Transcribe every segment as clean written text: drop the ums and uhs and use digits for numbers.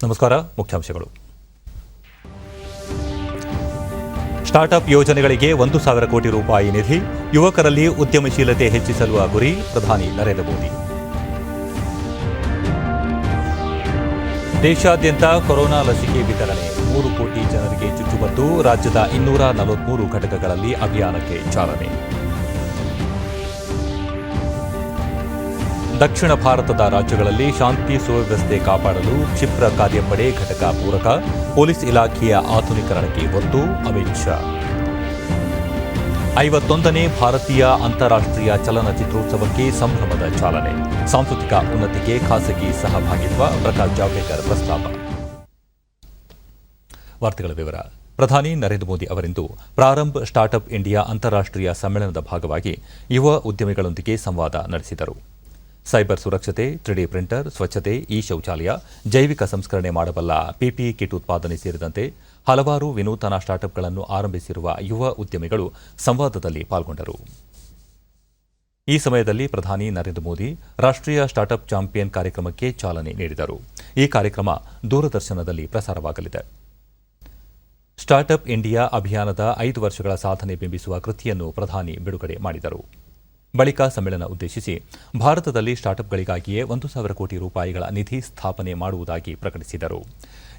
ನಮಸ್ಕಾರ. ಮುಖ್ಯಾಂಶಗಳು. ಸ್ಟಾರ್ಟ್ಅಪ್ ಯೋಜನೆಗಳಿಗೆ 1,000 ಕೋಟಿ ರೂಪಾಯಿ ನಿಧಿ, ಯುವಕರಲ್ಲಿ ಉದ್ಯಮಶೀಲತೆ ಹೆಚ್ಚಿಸಲು ಗುರಿ, ಪ್ರಧಾನಿ ನರೇಂದ್ರ ಮೋದಿ. ದೇಶಾದ್ಯಂತ ಕೊರೋನಾ ಲಸಿಕೆ ವಿತರಣೆ, 3 ಕೋಟಿ ಜನರಿಗೆ ಚುಚ್ಚುಮದ್ದು, ರಾಜ್ಯದ 243 ಘಟಕಗಳಲ್ಲಿ ಅಭಿಯಾನಕ್ಕೆ ಚಾಲನೆ. ದಕ್ಷಿಣ ಭಾರತದ ರಾಜ್ಯಗಳಲ್ಲಿ ಶಾಂತಿ ಸುವ್ಯವಸ್ಥೆ ಕಾಪಾಡಲು ಕ್ಷಿಪ್ರ ಕಾರ್ಯಪಡೆ ಘಟಕ ಪೂರಕ, ಪೊಲೀಸ್ ಇಲಾಖೆಯ ಆಧುನೀಕರಣಕ್ಕೆ ಒತ್ತು, ಅಮಿತ್ ಶಾ. 51ನೇ ಭಾರತೀಯ ಅಂತಾರಾಷ್ಟ್ರೀಯ ಚಲನಚಿತ್ರೋತ್ಸವಕ್ಕೆ ಸಂಭ್ರಮದ ಚಾಲನೆ, ಸಾಂಸ್ಕೃತಿಕ ಉನ್ನತಿಗೆ ಖಾಸಗಿ ಸಹಭಾಗಿತ್ವ, ಪ್ರಕಾಶ್ ಜಾವಡೇಕರ್ ಪ್ರಸ್ತಾಪ. ವಾರ್ತೆಗಳ ವಿವರ. ಪ್ರಧಾನಿ ನರೇಂದ್ರ ಮೋದಿ ಅವರಿಂದು ಪ್ರಾರಂಭ್ ಸ್ಟಾರ್ಟ್ಅಪ್ ಇಂಡಿಯಾ ಅಂತಾರಾಷ್ಟ್ರೀಯ ಸಮ್ಮೇಳನದ ಭಾಗವಾಗಿ ಯುವ ಉದ್ಯಮಿಗಳೊಂದಿಗೆ ಸಂವಾದ ನಡೆಸಿದರು. ಸೈಬರ್ ಸುರಕ್ಷತೆ, 3D ಪ್ರಿಂಟರ್, ಸ್ವಚ್ಛತೆ, ಶೌಚಾಲಯ, ಜೈವಿಕ ಸಂಸ್ಕರಣೆ ಮಾಡಬಲ್ಲ ಪಿಪಿಇ ಕಿಟ್ ಉತ್ಪಾದನೆ ಸೇರಿದಂತೆ ಹಲವಾರು ವಿನೂತನ ಸ್ಟಾರ್ಟ್ಅಪ್ಗಳನ್ನು ಆರಂಭಿಸಿರುವ ಯುವ ಉದ್ಯಮಿಗಳು ಸಂವಾದದಲ್ಲಿ ಪಾಲ್ಗೊಂಡರು. ಈ ಸಮಯದಲ್ಲಿ ಪ್ರಧಾನಿ ನರೇಂದ್ರ ಮೋದಿ ರಾಷ್ಟ್ರೀಯ ಸ್ಟಾರ್ಟ್ಅಪ್ ಚಾಂಪಿಯನ್ ಕಾರ್ಯಕ್ರಮಕ್ಕೆ ಚಾಲನೆ ನೀಡಿದರು. ಈ ಕಾರ್ಯಕ್ರಮ ದೂರದರ್ಶನದಲ್ಲಿ ಪ್ರಸಾರವಾಗಲಿದೆ. ಸ್ಟಾರ್ಟ್ಅಪ್ ಇಂಡಿಯಾ ಅಭಿಯಾನದ 5 ವರ್ಷಗಳ ಸಾಧನೆ ಬಿಂಬಿಸುವ ಕೃತಿಯನ್ನು ಪ್ರಧಾನಿ ಬಿಡುಗಡೆ ಮಾಡಿದರು. ಬಳಿಕ ಸಮ್ಮೇಳನ ಉದ್ದೇಶಿಸಿ ಭಾರತದಲ್ಲಿ ಸ್ಟಾರ್ಟ್ಅಪ್ಗಳಿಗಾಗಿಯೇ 1,000 ಕೋಟಿ ರೂಪಾಯಿಗಳ ನಿಧಿ ಸ್ಥಾಪನೆ ಮಾಡುವುದಾಗಿ ಪ್ರಕಟಿಸಿದರು.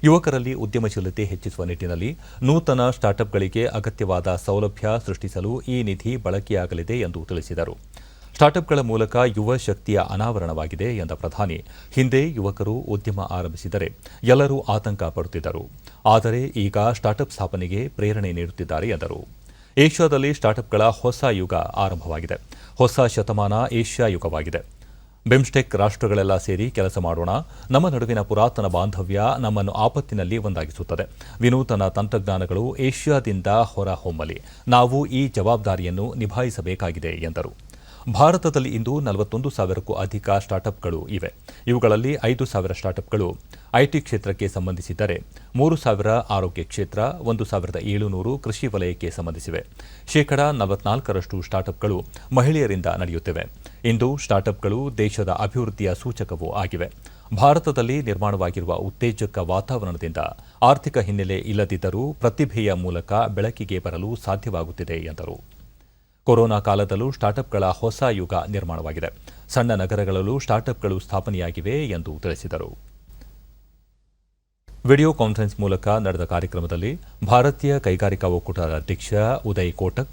ಯುವಕರಲ್ಲಿ ಉದ್ಯಮಶೀಲತೆ ಹೆಚ್ಚಿಸುವ ನಿಟ್ಟಿನಲ್ಲಿ ನೂತನ ಸ್ಟಾರ್ಟ್ಅಪ್ಗಳಿಗೆ ಅಗತ್ಯವಾದ ಸೌಲಭ್ಯ ಸೃಷ್ಟಿಸಲು ಈ ನಿಧಿ ಬಳಕೆಯಾಗಲಿದೆ ಎಂದು ತಿಳಿಸಿದರು. ಸ್ಟಾರ್ಟ್ಅಪ್ಗಳ ಮೂಲಕ ಯುವ ಶಕ್ತಿಯ ಅನಾವರಣವಾಗಿದೆ ಎಂದ ಪ್ರಧಾನಿ, ಹಿಂದೆ ಯುವಕರು ಉದ್ಯಮ ಆರಂಭಿಸಿದರೆ ಎಲ್ಲರೂ ಆತಂಕ ಪಡುತ್ತಿದ್ದರು, ಆದರೆ ಈಗ ಸ್ಟಾರ್ಟ್ಅಪ್ ಸ್ಥಾಪನೆಗೆ ಪ್ರೇರಣೆ ನೀಡುತ್ತಿದ್ದಾರೆ ಎಂದರು. ಏಷ್ಯಾದಲ್ಲಿ ಸ್ಟಾರ್ಟ್ಅಪ್ಗಳ ಹೊಸ ಯುಗ ಆರಂಭವಾಗಿದೆ. ಹೊಸ ಶತಮಾನ ಏಷ್ಯಾ ಯುಗವಾಗಿದೆ. ಬಿಮ್ಸ್ಟೆಕ್ ರಾಷ್ಟ್ರಗಳೆಲ್ಲ ಸೇರಿ ಕೆಲಸ ಮಾಡೋಣ. ನಮ್ಮ ನಡುವಿನ ಪುರಾತನ ಬಾಂಧವ್ಯ ನಮ್ಮನ್ನು ಆಪತ್ತಿನಲ್ಲಿ ಒಂದಾಗಿಸುತ್ತದೆ. ವಿನೂತನ ತಂತ್ರಜ್ಞಾನಗಳು ಏಷ್ಯಾದಿಂದ ಹೊರಹೊಮ್ಮಲಿ. ನಾವು ಈ ಜವಾಬ್ದಾರಿಯನ್ನು ನಿಭಾಯಿಸಬೇಕಾಗಿದೆ ಎಂದರು. ಭಾರತದಲ್ಲಿ ಇಂದು 41,000ಕ್ಕೂ ಅಧಿಕ ಸ್ಟಾರ್ಟ್ಅಪ್ಗಳು ಇವೆ. ಇವುಗಳಲ್ಲಿ 5,000 ಸ್ಟಾರ್ಟ್ಅಪ್ಗಳು ಐಟಿ ಕ್ಷೇತ್ರಕ್ಕೆ ಸಂಬಂಧಿಸಿದ್ದರೆ 3,000 ಆರೋಗ್ಯ ಕ್ಷೇತ್ರ, 1,700 ಕೃಷಿ ವಲಯಕ್ಕೆ ಸಂಬಂಧಿಸಿವೆ. ಶೇಕಡಾ 44ರಷ್ಟು ಸ್ಟಾರ್ಟ್ಅಪ್ಗಳು ಮಹಿಳೆಯರಿಂದ ನಡೆಯುತ್ತಿವೆ. ಇಂದು ಸ್ಟಾರ್ಟ್ಅಪ್ಗಳು ದೇಶದ ಅಭಿವೃದ್ಧಿಯ ಸೂಚಕವೂ ಆಗಿವೆ. ಭಾರತದಲ್ಲಿ ನಿರ್ಮಾಣವಾಗಿರುವ ಉತ್ತೇಜಕ ವಾತಾವರಣದಿಂದ ಆರ್ಥಿಕ ಹಿನ್ನೆಲೆ ಇಲ್ಲದಿದ್ದರೂ ಪ್ರತಿಭೆಯ ಮೂಲಕ ಬೆಳಕಿಗೆ ಬರಲು ಸಾಧ್ಯವಾಗುತ್ತಿದೆ ಎಂದರು. ಕೊರೋನಾ ಕಾಲದಲ್ಲೂ ಸ್ಟಾರ್ಟ್ಅಪ್ಗಳ ಹೊಸ ಯುಗ ನಿರ್ಮಾಣವಾಗಿದೆ. ಸಣ್ಣ ನಗರಗಳಲ್ಲೂ ಸ್ಟಾರ್ಟ್ಅಪ್ಗಳು ಸ್ಥಾಪನೆಯಾಗಿವೆ ಎಂದು ತಿಳಿಸಿದರು. ವಿಡಿಯೋ ಕಾನ್ಫರೆನ್ಸ್ ಮೂಲಕ ನಡೆದ ಕಾರ್ಯಕ್ರಮದಲ್ಲಿ ಭಾರತೀಯ ಕೈಗಾರಿಕಾ ಒಕ್ಕೂಟದ ಅಧ್ಯಕ್ಷ ಉದಯ್ ಕೋಟಕ್,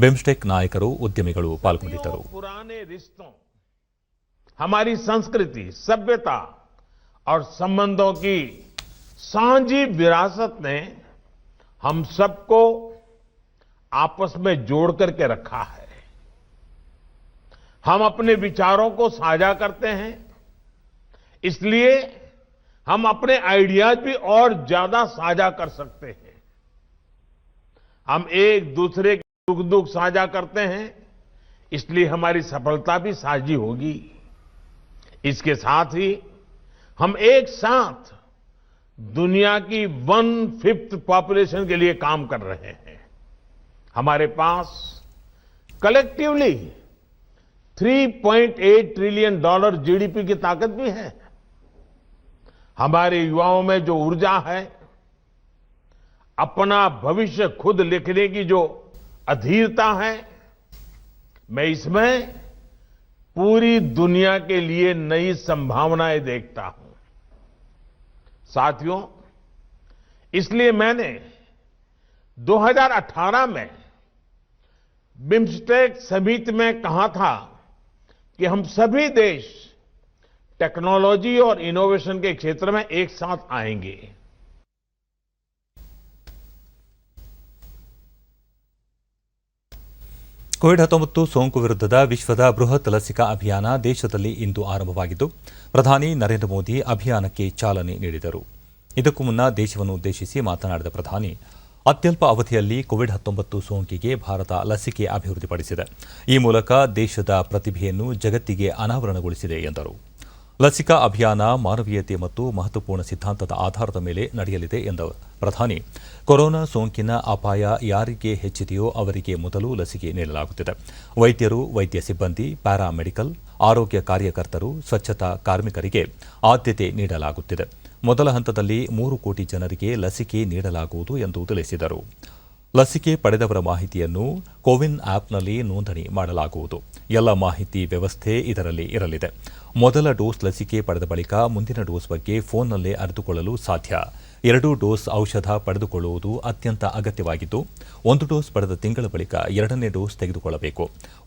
ಬಿಮ್ಸ್ಟೆಕ್ ನಾಯಕರು, ಉದ್ಯಮಿಗಳು ಪಾಲ್ಗೊಂಡಿದ್ದರು. पुराने रिश्तों, हमारी संस्कृति, सभ्यता और संबंधों की साझी विरासत ने हम सबको आपस में जोड़ करके रखा है. हम अपने विचारों को साझा करते हैं, इसलिए हम अपने आइडियाज भी और ज्यादा साझा कर सकते हैं. हम एक दूसरे के सुख दुख साझा करते हैं, इसलिए हमारी सफलता भी साझी होगी. इसके साथ ही हम एक साथ दुनिया की 1/5 पॉपुलेशन के लिए काम कर रहे हैं. हमारे पास कलेक्टिवली $3.8 ट्रिलियन जीडीपी की ताकत भी है. हमारे युवाओं में जो ऊर्जा है, अपना भविष्य खुद लिखने की जो अधीरता है, मैं इसमें पूरी दुनिया के लिए नई संभावनाएं देखता हूं. साथियों, इसलिए मैंने 2018 में बिम्स्टेक समिट में कहा था कि हम सभी देश टेक्नोलॉजी और इनोवेशन के क्षेत्र में एक साथ आएंगे. ಕೋವಿಡ್-19 ಸೋಂಕು ವಿರುದ್ಧದ ವಿಶ್ವದ ಬೃಹತ್ ಲಸಿಕಾ ಅಭಿಯಾನ ದೇಶದಲ್ಲಿ ಇಂದು ಆರಂಭವಾಗಿದ್ದು, ಪ್ರಧಾನಿ ನರೇಂದ್ರ ಮೋದಿ ಅಭಿಯಾನಕ್ಕೆ ಚಾಲನೆ ನೀಡಿದರು. ಇದಕ್ಕೂ ಮುನ್ನ ದೇಶವನ್ನು ಉದ್ದೇಶಿಸಿ ಮಾತನಾಡಿದ ಪ್ರಧಾನಿ, ಅತ್ಯಲ್ಪ ಅವಧಿಯಲ್ಲಿ ಕೋವಿಡ್-19 ಸೋಂಕಿಗೆ ಭಾರತ ಲಸಿಕೆ ಅಭಿವೃದ್ಧಿಪಡಿಸಿದೆ. ಈ ಮೂಲಕ ದೇಶದ ಪ್ರತಿಭೆಯನ್ನು ಜಗತ್ತಿಗೆ ಅನಾವರಣಗೊಳಿಸಿದೆ ಎಂದರು. ಲಸಿಕಾ ಅಭಿಯಾನ ಮಾನವೀಯತೆ ಮತ್ತು ಮಹತ್ವಪೂರ್ಣ ಸಿದ್ಧಾಂತದ ಆಧಾರದ ಮೇಲೆ ನಡೆಯಲಿದೆ ಎಂದ ಪ್ರಧಾನಿ, ಕೊರೋನಾ ಸೋಂಕಿನ ಅಪಾಯ ಯಾರಿಗೆ ಹೆಚ್ಚಿದೆಯೋ ಅವರಿಗೆ ಮೊದಲು ಲಸಿಕೆ ನೀಡಲಾಗುತ್ತಿದೆ. ವೈದ್ಯರು, ವೈದ್ಯ ಸಿಬ್ಬಂದಿ, ಪ್ಯಾರಾಮೆಡಿಕಲ್, ಆರೋಗ್ಯ ಕಾರ್ಯಕರ್ತರು, ಸ್ವಚ್ಛತಾ ಕಾರ್ಮಿಕರಿಗೆ ಆದ್ಯತೆ ನೀಡಲಾಗುತ್ತಿದೆ. ಮೊದಲ ಹಂತದಲ್ಲಿ 3 ಕೋಟಿ ಜನರಿಗೆ ಲಸಿಕೆ ನೀಡಲಾಗುವುದು ಎಂದು ತಿಳಿಸಿದರು. ಲಸಿಕೆ ಪಡೆದವರ ಮಾಹಿತಿಯನ್ನು ಕೋವಿನ್ ಆಪ್ನಲ್ಲಿ ನೋಂದಣಿ ಮಾಡಲಾಗುವುದು. ಎಲ್ಲ ಮಾಹಿತಿ ವ್ಯವಸ್ಥೆ ಇದರಲ್ಲಿ ಇರಲಿದೆ. ಮೊದಲ ಡೋಸ್ ಲಸಿಕೆ ಪಡೆದ ಬಳಿಕ ಮುಂದಿನ ಡೋಸ್ ಬಗ್ಗೆ ಫೋನ್ನಲ್ಲೇ ಅರಿತುಕೊಳ್ಳಲು ಸಾಧ್ಯ. 2 ಡೋಸ್ ಔಷಧ ಪಡೆದುಕೊಳ್ಳುವುದು ಅತ್ಯಂತ ಅಗತ್ಯವಾಗಿದ್ದು, 1 ಡೋಸ್ ಪಡೆದ ತಿಂಗಳ ಬಳಿಕ 2ನೇ ಡೋಸ್ ತೆಗೆದುಕೊಳ್ಳಬೇಕು.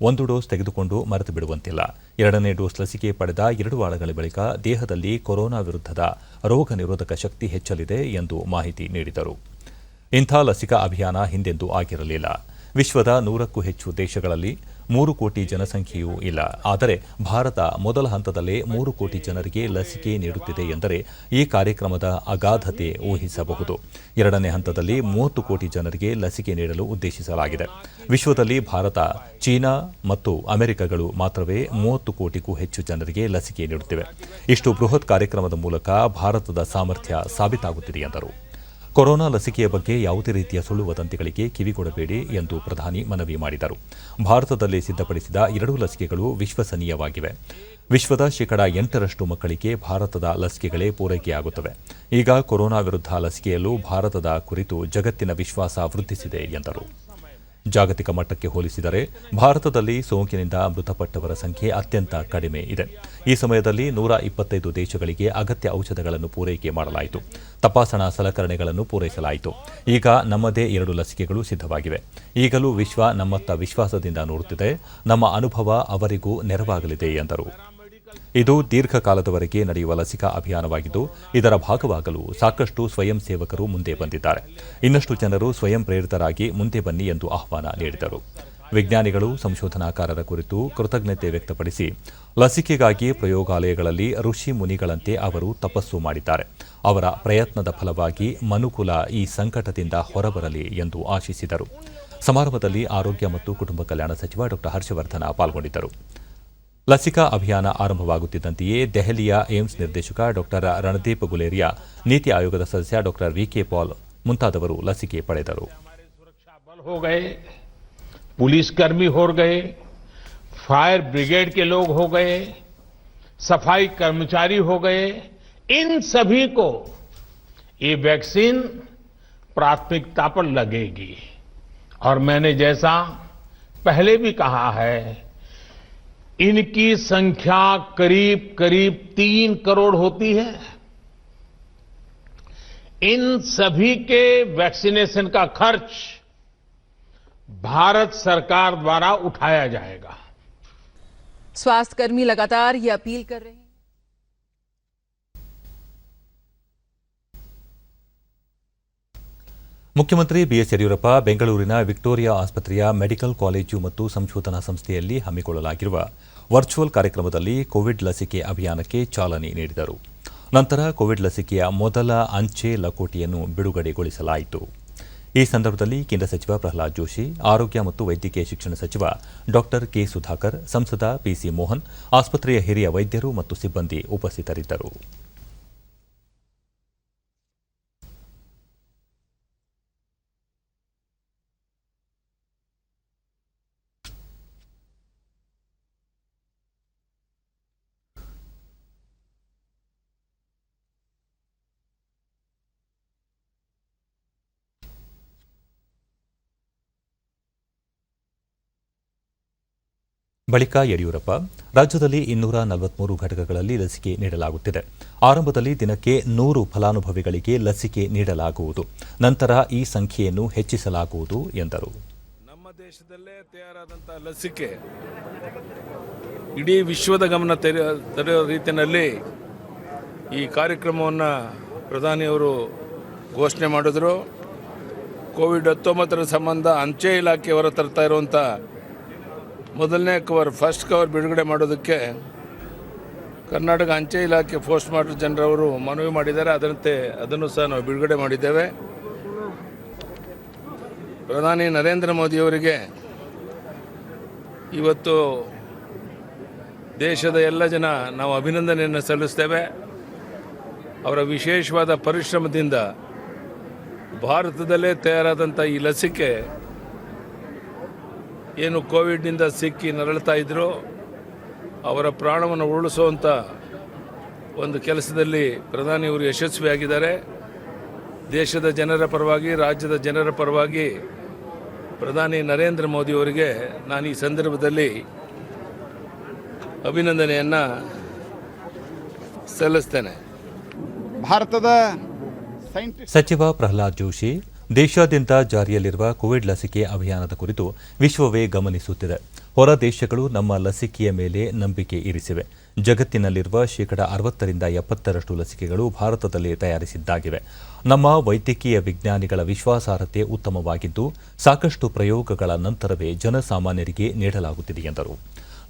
1 ಡೋಸ್ ತೆಗೆದುಕೊಂಡು ಮರೆತು ಬಿಡುವಂತಿಲ್ಲ. 2ನೇ ಡೋಸ್ ಲಸಿಕೆ ಪಡೆದ 2 ವಾರಗಳ ಬಳಿಕ ದೇಹದಲ್ಲಿ ಕೊರೋನಾ ವಿರುದ್ಧದ ರೋಗ ನಿರೋಧಕ ಶಕ್ತಿ ಹೆಚ್ಚಲಿದೆ ಎಂದು ಮಾಹಿತಿ ನೀಡಿದರು. ಇಂಥ ಲಸಿಕಾ ಅಭಿಯಾನ ಹಿಂದೆಂದೂ ಆಗಿರಲಿಲ್ಲ. ವಿಶ್ವದ 100ಕ್ಕೂ ಹೆಚ್ಚು ದೇಶಗಳಲ್ಲಿ 3 ಕೋಟಿ ಜನಸಂಖ್ಯೆಯೂ ಇಲ್ಲ. ಆದರೆ ಭಾರತ ಮೊದಲ ಹಂತದಲ್ಲೇ 3 ಕೋಟಿ ಜನರಿಗೆ ಲಸಿಕೆ ನೀಡುತ್ತಿದೆ ಎಂದರೆ ಈ ಕಾರ್ಯಕ್ರಮದ ಅಗಾಧತೆ ಊಹಿಸಬಹುದು. 2ನೇ ಹಂತದಲ್ಲಿ 30 ಕೋಟಿ ಜನರಿಗೆ ಲಸಿಕೆ ನೀಡಲು ಉದ್ದೇಶಿಸಲಾಗಿದೆ. ವಿಶ್ವದಲ್ಲಿ ಭಾರತ, ಚೀನಾ ಮತ್ತು ಅಮೆರಿಕಗಳು ಮಾತ್ರವೇ 30 ಕೋಟಿಗೂ ಹೆಚ್ಚು ಜನರಿಗೆ ಲಸಿಕೆ ನೀಡುತ್ತಿವೆ. ಇಷ್ಟು ಬೃಹತ್ ಕಾರ್ಯಕ್ರಮದ ಮೂಲಕ ಭಾರತದ ಸಾಮರ್ಥ್ಯ ಸಾಬೀತಾಗುತ್ತಿದೆ ಎಂದರು. ಕೊರೋನಾ ಲಸಿಕೆಯ ಬಗ್ಗೆ ಯಾವುದೇ ರೀತಿಯ ಸುಳ್ಳು ವದಂತಿಗಳಿಗೆ ಕಿವಿಗೊಡಬೇಡಿ ಎಂದು ಪ್ರಧಾನಿ ಮನವಿ ಮಾಡಿದರು. ಭಾರತದಲ್ಲಿ ಸಿದ್ಧಪಡಿಸಿದ 2 ಲಸಿಕೆಗಳು ವಿಶ್ವಸನೀಯವಾಗಿವೆ. ವಿಶ್ವದ 8% ಮಕ್ಕಳಿಗೆ ಭಾರತದ ಲಸಿಕೆಗಳೇ ಪೂರೈಕೆಯಾಗುತ್ತವೆ. ಈಗ ಕೊರೋನಾ ವಿರುದ್ಧ ಲಸಿಕೆಯಲ್ಲೂ ಭಾರತದ ಕುರಿತು ಜಗತ್ತಿನ ವಿಶ್ವಾಸ ವೃದ್ಧಿಸಿದೆ ಎಂದರು. ಜಾಗತಿಕ ಮಟ್ಟಕ್ಕೆ ಹೋಲಿಸಿದರೆ ಭಾರತದಲ್ಲಿ ಸೋಂಕಿನಿಂದ ಮೃತಪಟ್ಟವರ ಸಂಖ್ಯೆ ಅತ್ಯಂತ ಕಡಿಮೆ ಇದೆ. ಈ ಸಮಯದಲ್ಲಿ 125 ದೇಶಗಳಿಗೆ ಅಗತ್ಯ ಔಷಧಗಳನ್ನು ಪೂರೈಕೆ ಮಾಡಲಾಯಿತು. ತಪಾಸಣಾ ಸಲಕರಣೆಗಳನ್ನು ಪೂರೈಸಲಾಯಿತು. ಈಗ ನಮ್ಮದೇ 2 ಲಸಿಕೆಗಳು ಸಿದ್ಧವಾಗಿವೆ. ಈಗಲೂ ವಿಶ್ವ ನಮ್ಮತ್ತ ವಿಶ್ವಾಸದಿಂದ ನೋಡುತ್ತಿದೆ. ನಮ್ಮ ಅನುಭವ ಅವರಿಗೂ ನೆರವಾಗಲಿದೆ ಎಂದರು. ಇದು ದೀರ್ಘಕಾಲದವರೆಗೆ ನಡೆಯುವ ಲಸಿಕಾ ಅಭಿಯಾನವಾಗಿದ್ದು, ಇದರ ಭಾಗವಾಗಲು ಸಾಕಷ್ಟು ಸ್ವಯಂ ಸೇವಕರು ಮುಂದೆ ಬಂದಿದ್ದಾರೆ. ಇನ್ನಷ್ಟು ಜನರು ಸ್ವಯಂ ಪ್ರೇರಿತರಾಗಿ ಮುಂದೆ ಬನ್ನಿ ಎಂದು ಆಹ್ವಾನ ನೀಡಿದರು. ವಿಜ್ಞಾನಿಗಳು, ಸಂಶೋಧನಾಕಾರರ ಕುರಿತು ಕೃತಜ್ಞತೆ ವ್ಯಕ್ತಪಡಿಸಿ, ಲಸಿಕೆಗಾಗಿ ಪ್ರಯೋಗಾಲಯಗಳಲ್ಲಿ ಋಷಿ ಮುನಿಗಳಂತೆ ಅವರು ತಪಸ್ಸು ಮಾಡಿದ್ದಾರೆ. ಅವರ ಪ್ರಯತ್ನದ ಫಲವಾಗಿ ಮನುಕುಲ ಈ ಸಂಕಟದಿಂದ ಹೊರಬರಲಿ ಎಂದು ಆಶಿಸಿದರು. ಸಮಾರಂಭದಲ್ಲಿ ಆರೋಗ್ಯ ಮತ್ತು ಕುಟುಂಬ ಕಲ್ಯಾಣ ಸಚಿವ ಡಾ ಹರ್ಷವರ್ಧನ ಪಾಲ್ಗೊಂಡಿದ್ದರು. ಲಸಿಕಾ ಅಭಿಯಾನ ಆರಂಭವಾಗುತ್ತಿದ್ದಂತೆಯೇ ದೆಹಲಿಯ ಏಮ್ಸ್ ನಿರ್ದೇಶಕ ಡಾ ರಣದೀಪ್ ಗುಲೇರಿಯಾ, ನೀತಿ ಆಯೋಗದ ಸದಸ್ಯ ಡಾ ವಿಕೆ ಪಾಲ್ ಮುಂತಾದವರು ಲಸಿಕೆ ಪಡೆದರು. पुलिसकर्मी हो गए, फायर ब्रिगेड के लोग हो गए, सफाई कर्मचारी हो गए, इन सभी को ये वैक्सीन प्राथमिकता पर लगेगी. और मैंने जैसा पहले भी कहा है, इनकी संख्या करीब करीब 3 करोड़ होती है. इन सभी के वैक्सीनेशन का खर्च भारत सरकार द्वारा उठाया जाएगा. स्वास्थ्यकर्मी लगातार ये अपील कर रहे हैं. ಮುಖ್ಯಮಂತ್ರಿ ಬಿಎಸ್ ಯಡಿಯೂರಪ್ಪ ಬೆಂಗಳೂರಿನ ವಿಕ್ಟೋರಿಯಾ ಆಸ್ಪತ್ರೆಯ ಮೆಡಿಕಲ್ ಕಾಲೇಜು ಮತ್ತು ಸಂಶೋಧನಾ ಸಂಸ್ಥೆಯಲ್ಲಿ ಹಮ್ಮಿಕೊಳ್ಳಲಾಗಿರುವ ವರ್ಚುವಲ್ ಕಾರ್ಯಕ್ರಮದಲ್ಲಿ ಕೋವಿಡ್ ಲಸಿಕೆ ಅಭಿಯಾನಕ್ಕೆ ಚಾಲನೆ ನೀಡಿದರು. ನಂತರ ಕೋವಿಡ್ ಲಸಿಕೆಯ ಮೊದಲ ಅಂಚೆ ಲಕೋಟೆಯನ್ನು ಬಿಡುಗಡೆಗೊಳಿಸಲಾಯಿತು. ಈ ಸಂದರ್ಭದಲ್ಲಿ ಕೇಂದ್ರ ಸಚಿವ ಪ್ರಹ್ಲಾದ್ ಜೋಶಿ, ಆರೋಗ್ಯ ಮತ್ತು ವೈದ್ಯಕೀಯ ಶಿಕ್ಷಣ ಸಚಿವ ಡಾ ಕೆ ಸುಧಾಕರ್, ಸಂಸದ ಪಿಸಿ ಮೋಹನ್, ಆಸ್ಪತ್ರೆಯ ಹಿರಿಯ ವೈದ್ಯರು ಮತ್ತು ಸಿಬ್ಬಂದಿ ಉಪಸ್ಥಿತರಿದ್ದರು. ಬಳಿಕ ಯಡಿಯೂರಪ್ಪ, ರಾಜ್ಯದಲ್ಲಿ 243 ಘಟಕಗಳಲ್ಲಿ ಲಸಿಕೆ ನೀಡಲಾಗುತ್ತಿದೆ. ಆರಂಭದಲ್ಲಿ ದಿನಕ್ಕೆ 100 ಫಲಾನುಭವಿಗಳಿಗೆ ಲಸಿಕೆ ನೀಡಲಾಗುವುದು. ನಂತರ ಈ ಸಂಖ್ಯೆಯನ್ನು ಹೆಚ್ಚಿಸಲಾಗುವುದು ಎಂದರು. ನಮ್ಮ ದೇಶದಲ್ಲೇ ತಯಾರಾದಂತಹ ಲಸಿಕೆ ಇಡೀ ವಿಶ್ವದ ಗಮನ ತಡೆಯುವ ರೀತಿಯಲ್ಲಿ ಈ ಕಾರ್ಯಕ್ರಮವನ್ನು ಪ್ರಧಾನಿಯವರು ಘೋಷಣೆ ಮಾಡಿದ್ರು. ಕೋವಿಡ್-19 ಸಂಬಂಧ ಅಂಚೆ ಇಲಾಖೆ ಹೊರ ತರ್ತಾ ಇರುವಂಥ ಮೊದಲನೇ ಕವರ್, ಫಸ್ಟ್ ಕವರ್ ಬಿಡುಗಡೆ ಮಾಡೋದಕ್ಕೆ ಕರ್ನಾಟಕ ಅಂಚೆ ಇಲಾಖೆ ಪೋಸ್ಟ್ ಮಾಸ್ಟರ್ ಜನರವರು ಮನವಿ ಮಾಡಿದ್ದಾರೆ. ಅದನ್ನು ಸಹ ನಾವು ಬಿಡುಗಡೆ ಮಾಡಿದ್ದೇವೆ. ಪ್ರಧಾನಿ ನರೇಂದ್ರ ಮೋದಿಯವರಿಗೆ ಇವತ್ತು ದೇಶದ ಎಲ್ಲ ಜನ ನಾವು ಅಭಿನಂದನೆಯನ್ನು ಸಲ್ಲಿಸ್ತೇವೆ. ಅವರ ವಿಶೇಷವಾದ ಪರಿಶ್ರಮದಿಂದ ಭಾರತದಲ್ಲೇ ತಯಾರಾದಂಥ ಈ ಲಸಿಕೆ ಏನು ಕೋವಿಡ್ನಿಂದ ಸಿಕ್ಕಿ ನರಳುತ್ತಾ ಇದ್ದರು ಅವರ ಪ್ರಾಣವನ್ನು ಉಳಿಸುವಂಥ ಒಂದು ಕೆಲಸದಲ್ಲಿ ಪ್ರಧಾನಿಯವರು ಯಶಸ್ವಿಯಾಗಿದ್ದಾರೆ. ದೇಶದ ಜನರ ಪರವಾಗಿ, ರಾಜ್ಯದ ಜನರ ಪರವಾಗಿ ಪ್ರಧಾನಿ ನರೇಂದ್ರ ಮೋದಿಯವರಿಗೆ ನಾನು ಈ ಸಂದರ್ಭದಲ್ಲಿ ಅಭಿನಂದನೆಯನ್ನು ಸಲ್ಲಿಸ್ತೇನೆ. ಭಾರತದ ಸಚಿವ ಪ್ರಹ್ಲಾದ್ ಜೋಶಿ, ದೇಶಾದ್ಯಂತ ಜಾರಿಯಲ್ಲಿರುವ ಕೋವಿಡ್ ಲಸಿಕೆ ಅಭಿಯಾನದ ಕುರಿತು ವಿಶ್ವವೇ ಗಮನಿಸುತ್ತಿದೆ. ಹೊರ ದೇಶಗಳು ನಮ್ಮ ಲಸಿಕೆಯ ಮೇಲೆ ನಂಬಿಕೆ ಇರಿಸಿವೆ. ಜಗತ್ತಿನಲ್ಲಿರುವ 60% ಲಸಿಕೆಗಳು ಭಾರತದಲ್ಲಿ ತಯಾರಿಸಿದ್ದಾಗಿವೆ. ನಮ್ಮ ವೈದ್ಯಕೀಯ ವಿಜ್ಞಾನಿಗಳ ವಿಶ್ವಾಸಾರ್ಹತೆ ಉತ್ತಮವಾಗಿದ್ದು, ಸಾಕಷ್ಟು ಪ್ರಯೋಗಗಳ ನಂತರವೇ ಜನಸಾಮಾನ್ಯರಿಗೆ ನೀಡಲಾಗುತ್ತಿದೆ ಎಂದರು.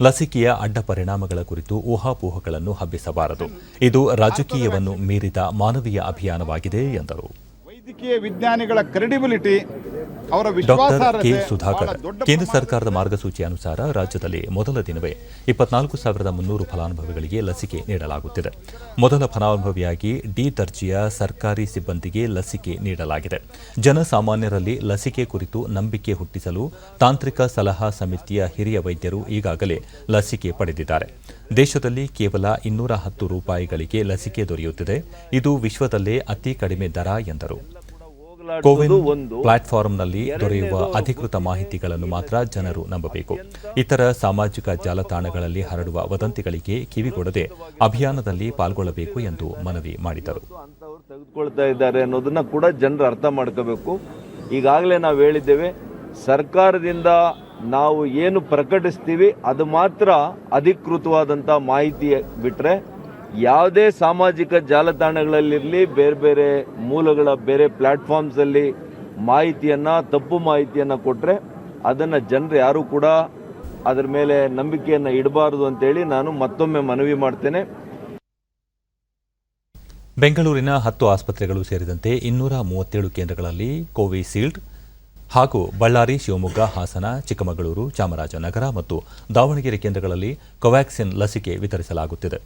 ಲಸಿಕೆಯ ಅಡ್ಡ ಪರಿಣಾಮಗಳ ಕುರಿತು ಊಹಾಪೋಹಗಳನ್ನು ಹಬ್ಬಿಸಬಾರದು. ಇದು ರಾಜಕೀಯವನ್ನು ಮೀರಿದ ಮಾನವೀಯ ಅಭಿಯಾನವಾಗಿದೆ ಎಂದರು. ವೈದ್ಯಕೀಯ ವಿಜ್ಞಾನಿಗಳ ಕ್ರೆಡಿಬಿಲಿಟಿ, ಅವರ ಡಾಕ್ಟರ್ ಕೆ. ವಿಶ್ವಾಸಾರ್ಹತೆ ಸುಧಾಕರ್, ಕೇಂದ್ರ ಸರ್ಕಾರದ ಮಾರ್ಗಸೂಚಿ ಅನುಸಾರ ರಾಜ್ಯದಲ್ಲಿ ಮೊದಲ ದಿನವೇ 24,300 ಫಲಾನುಭವಿಗಳಿಗೆ ಲಸಿಕೆ ನೀಡಲಾಗುತ್ತಿದೆ. ಮೊದಲ ಫಲಾನುಭವಿಯಾಗಿ ಡಿ ದರ್ಜೆಯ ಸರ್ಕಾರಿ ಸಿಬ್ಬಂದಿಗೆ ಲಸಿಕೆ ನೀಡಲಾಗಿದೆ. ಜನಸಾಮಾನ್ಯರಲ್ಲಿ ಲಸಿಕೆ ಕುರಿತು ನಂಬಿಕೆ ಹುಟ್ಟಿಸಲು ತಾಂತ್ರಿಕ ಸಲಹಾ ಸಮಿತಿಯ ಹಿರಿಯ ವೈದ್ಯರು ಈಗಾಗಲೇ ಲಸಿಕೆ ಪಡೆದಿದ್ದಾರೆ. ದೇಶದಲ್ಲಿ ಕೇವಲ ₹210ಗಳಿಗೆ ಲಸಿಕೆ ದೊರೆಯುತ್ತಿದೆ. ಇದು ವಿಶ್ವದಲ್ಲೇ ಅತಿ ಕಡಿಮೆ ದರ ಎಂದರು. ಕೋವಿನ್ ಪ್ಲಾಟ್ಫಾರ್ಮ್ನಲ್ಲಿ ದೊರೆಯುವ ಅಧಿಕೃತ ಮಾಹಿತಿಗಳನ್ನು ಮಾತ್ರ ಜನರು ನಂಬಬೇಕು. ಇತರ ಸಾಮಾಜಿಕ ಜಾಲತಾಣಗಳಲ್ಲಿ ಹರಡುವ ವದಂತಿಗಳಿಗೆ ಕಿವಿಗೊಡದೆ ಅಭಿಯಾನದಲ್ಲಿ ಪಾಲ್ಗೊಳ್ಳಬೇಕು ಎಂದು ಮನವಿ ಮಾಡಿದರು. ತೆಗೆದುಕೊಳ್ತಾ ಇದ್ದಾರೆ ಅನ್ನೋದನ್ನ ಕೂಡ ಜನರು ಅರ್ಥ ಮಾಡ್ಕೋಬೇಕು. ಈಗಾಗಲೇ ನಾವು ಹೇಳಿದ್ದೇವೆ, ಸರ್ಕಾರದಿಂದ ನಾವು ಏನು ಪ್ರಕಟಿಸ್ತೀವಿ ಅದು ಮಾತ್ರ ಅಧಿಕೃತವಾದಂಥ ಮಾಹಿತಿ ಬಿಟ್ಟರೆ ಯಾವುದೇ ಸಾಮಾಜಿಕ ಜಾಲತಾಣಗಳಲ್ಲಿರಲಿ, ಬೇರೆ ಬೇರೆ ಮೂಲಗಳ ಬೇರೆ ಪ್ಲ್ಯಾಟ್ಫಾರ್ಮ್ಸಲ್ಲಿ ತಪ್ಪು ಮಾಹಿತಿಯನ್ನು ಕೊಟ್ಟರೆ ಅದನ್ನು ಜನರು ಯಾರೂ ಕೂಡ ಅದರ ಮೇಲೆ ನಂಬಿಕೆಯನ್ನು ಇಡಬಾರದು ಅಂತೇಳಿ ನಾನು ಮತ್ತೊಮ್ಮೆ ಮನವಿ ಮಾಡ್ತೇನೆ. ಬೆಂಗಳೂರಿನ 10 ಆಸ್ಪತ್ರೆಗಳು ಸೇರಿದಂತೆ 237 ಕೇಂದ್ರಗಳಲ್ಲಿ ಕೋವಿಶೀಲ್ಡ್ ಹಾಗೂ ಬಳ್ಳಾರಿ, ಶಿವಮೊಗ್ಗ, ಹಾಸನ, ಚಿಕ್ಕಮಗಳೂರು, ಚಾಮರಾಜನಗರ ಮತ್ತು ದಾವಣಗೆರೆ ಕೇಂದ್ರಗಳಲ್ಲಿ ಕೋವ್ಯಾಕ್ಸಿನ್ ಲಸಿಕೆ ವಿತರಿಸಲಾಗುತ್ತಿದೆ.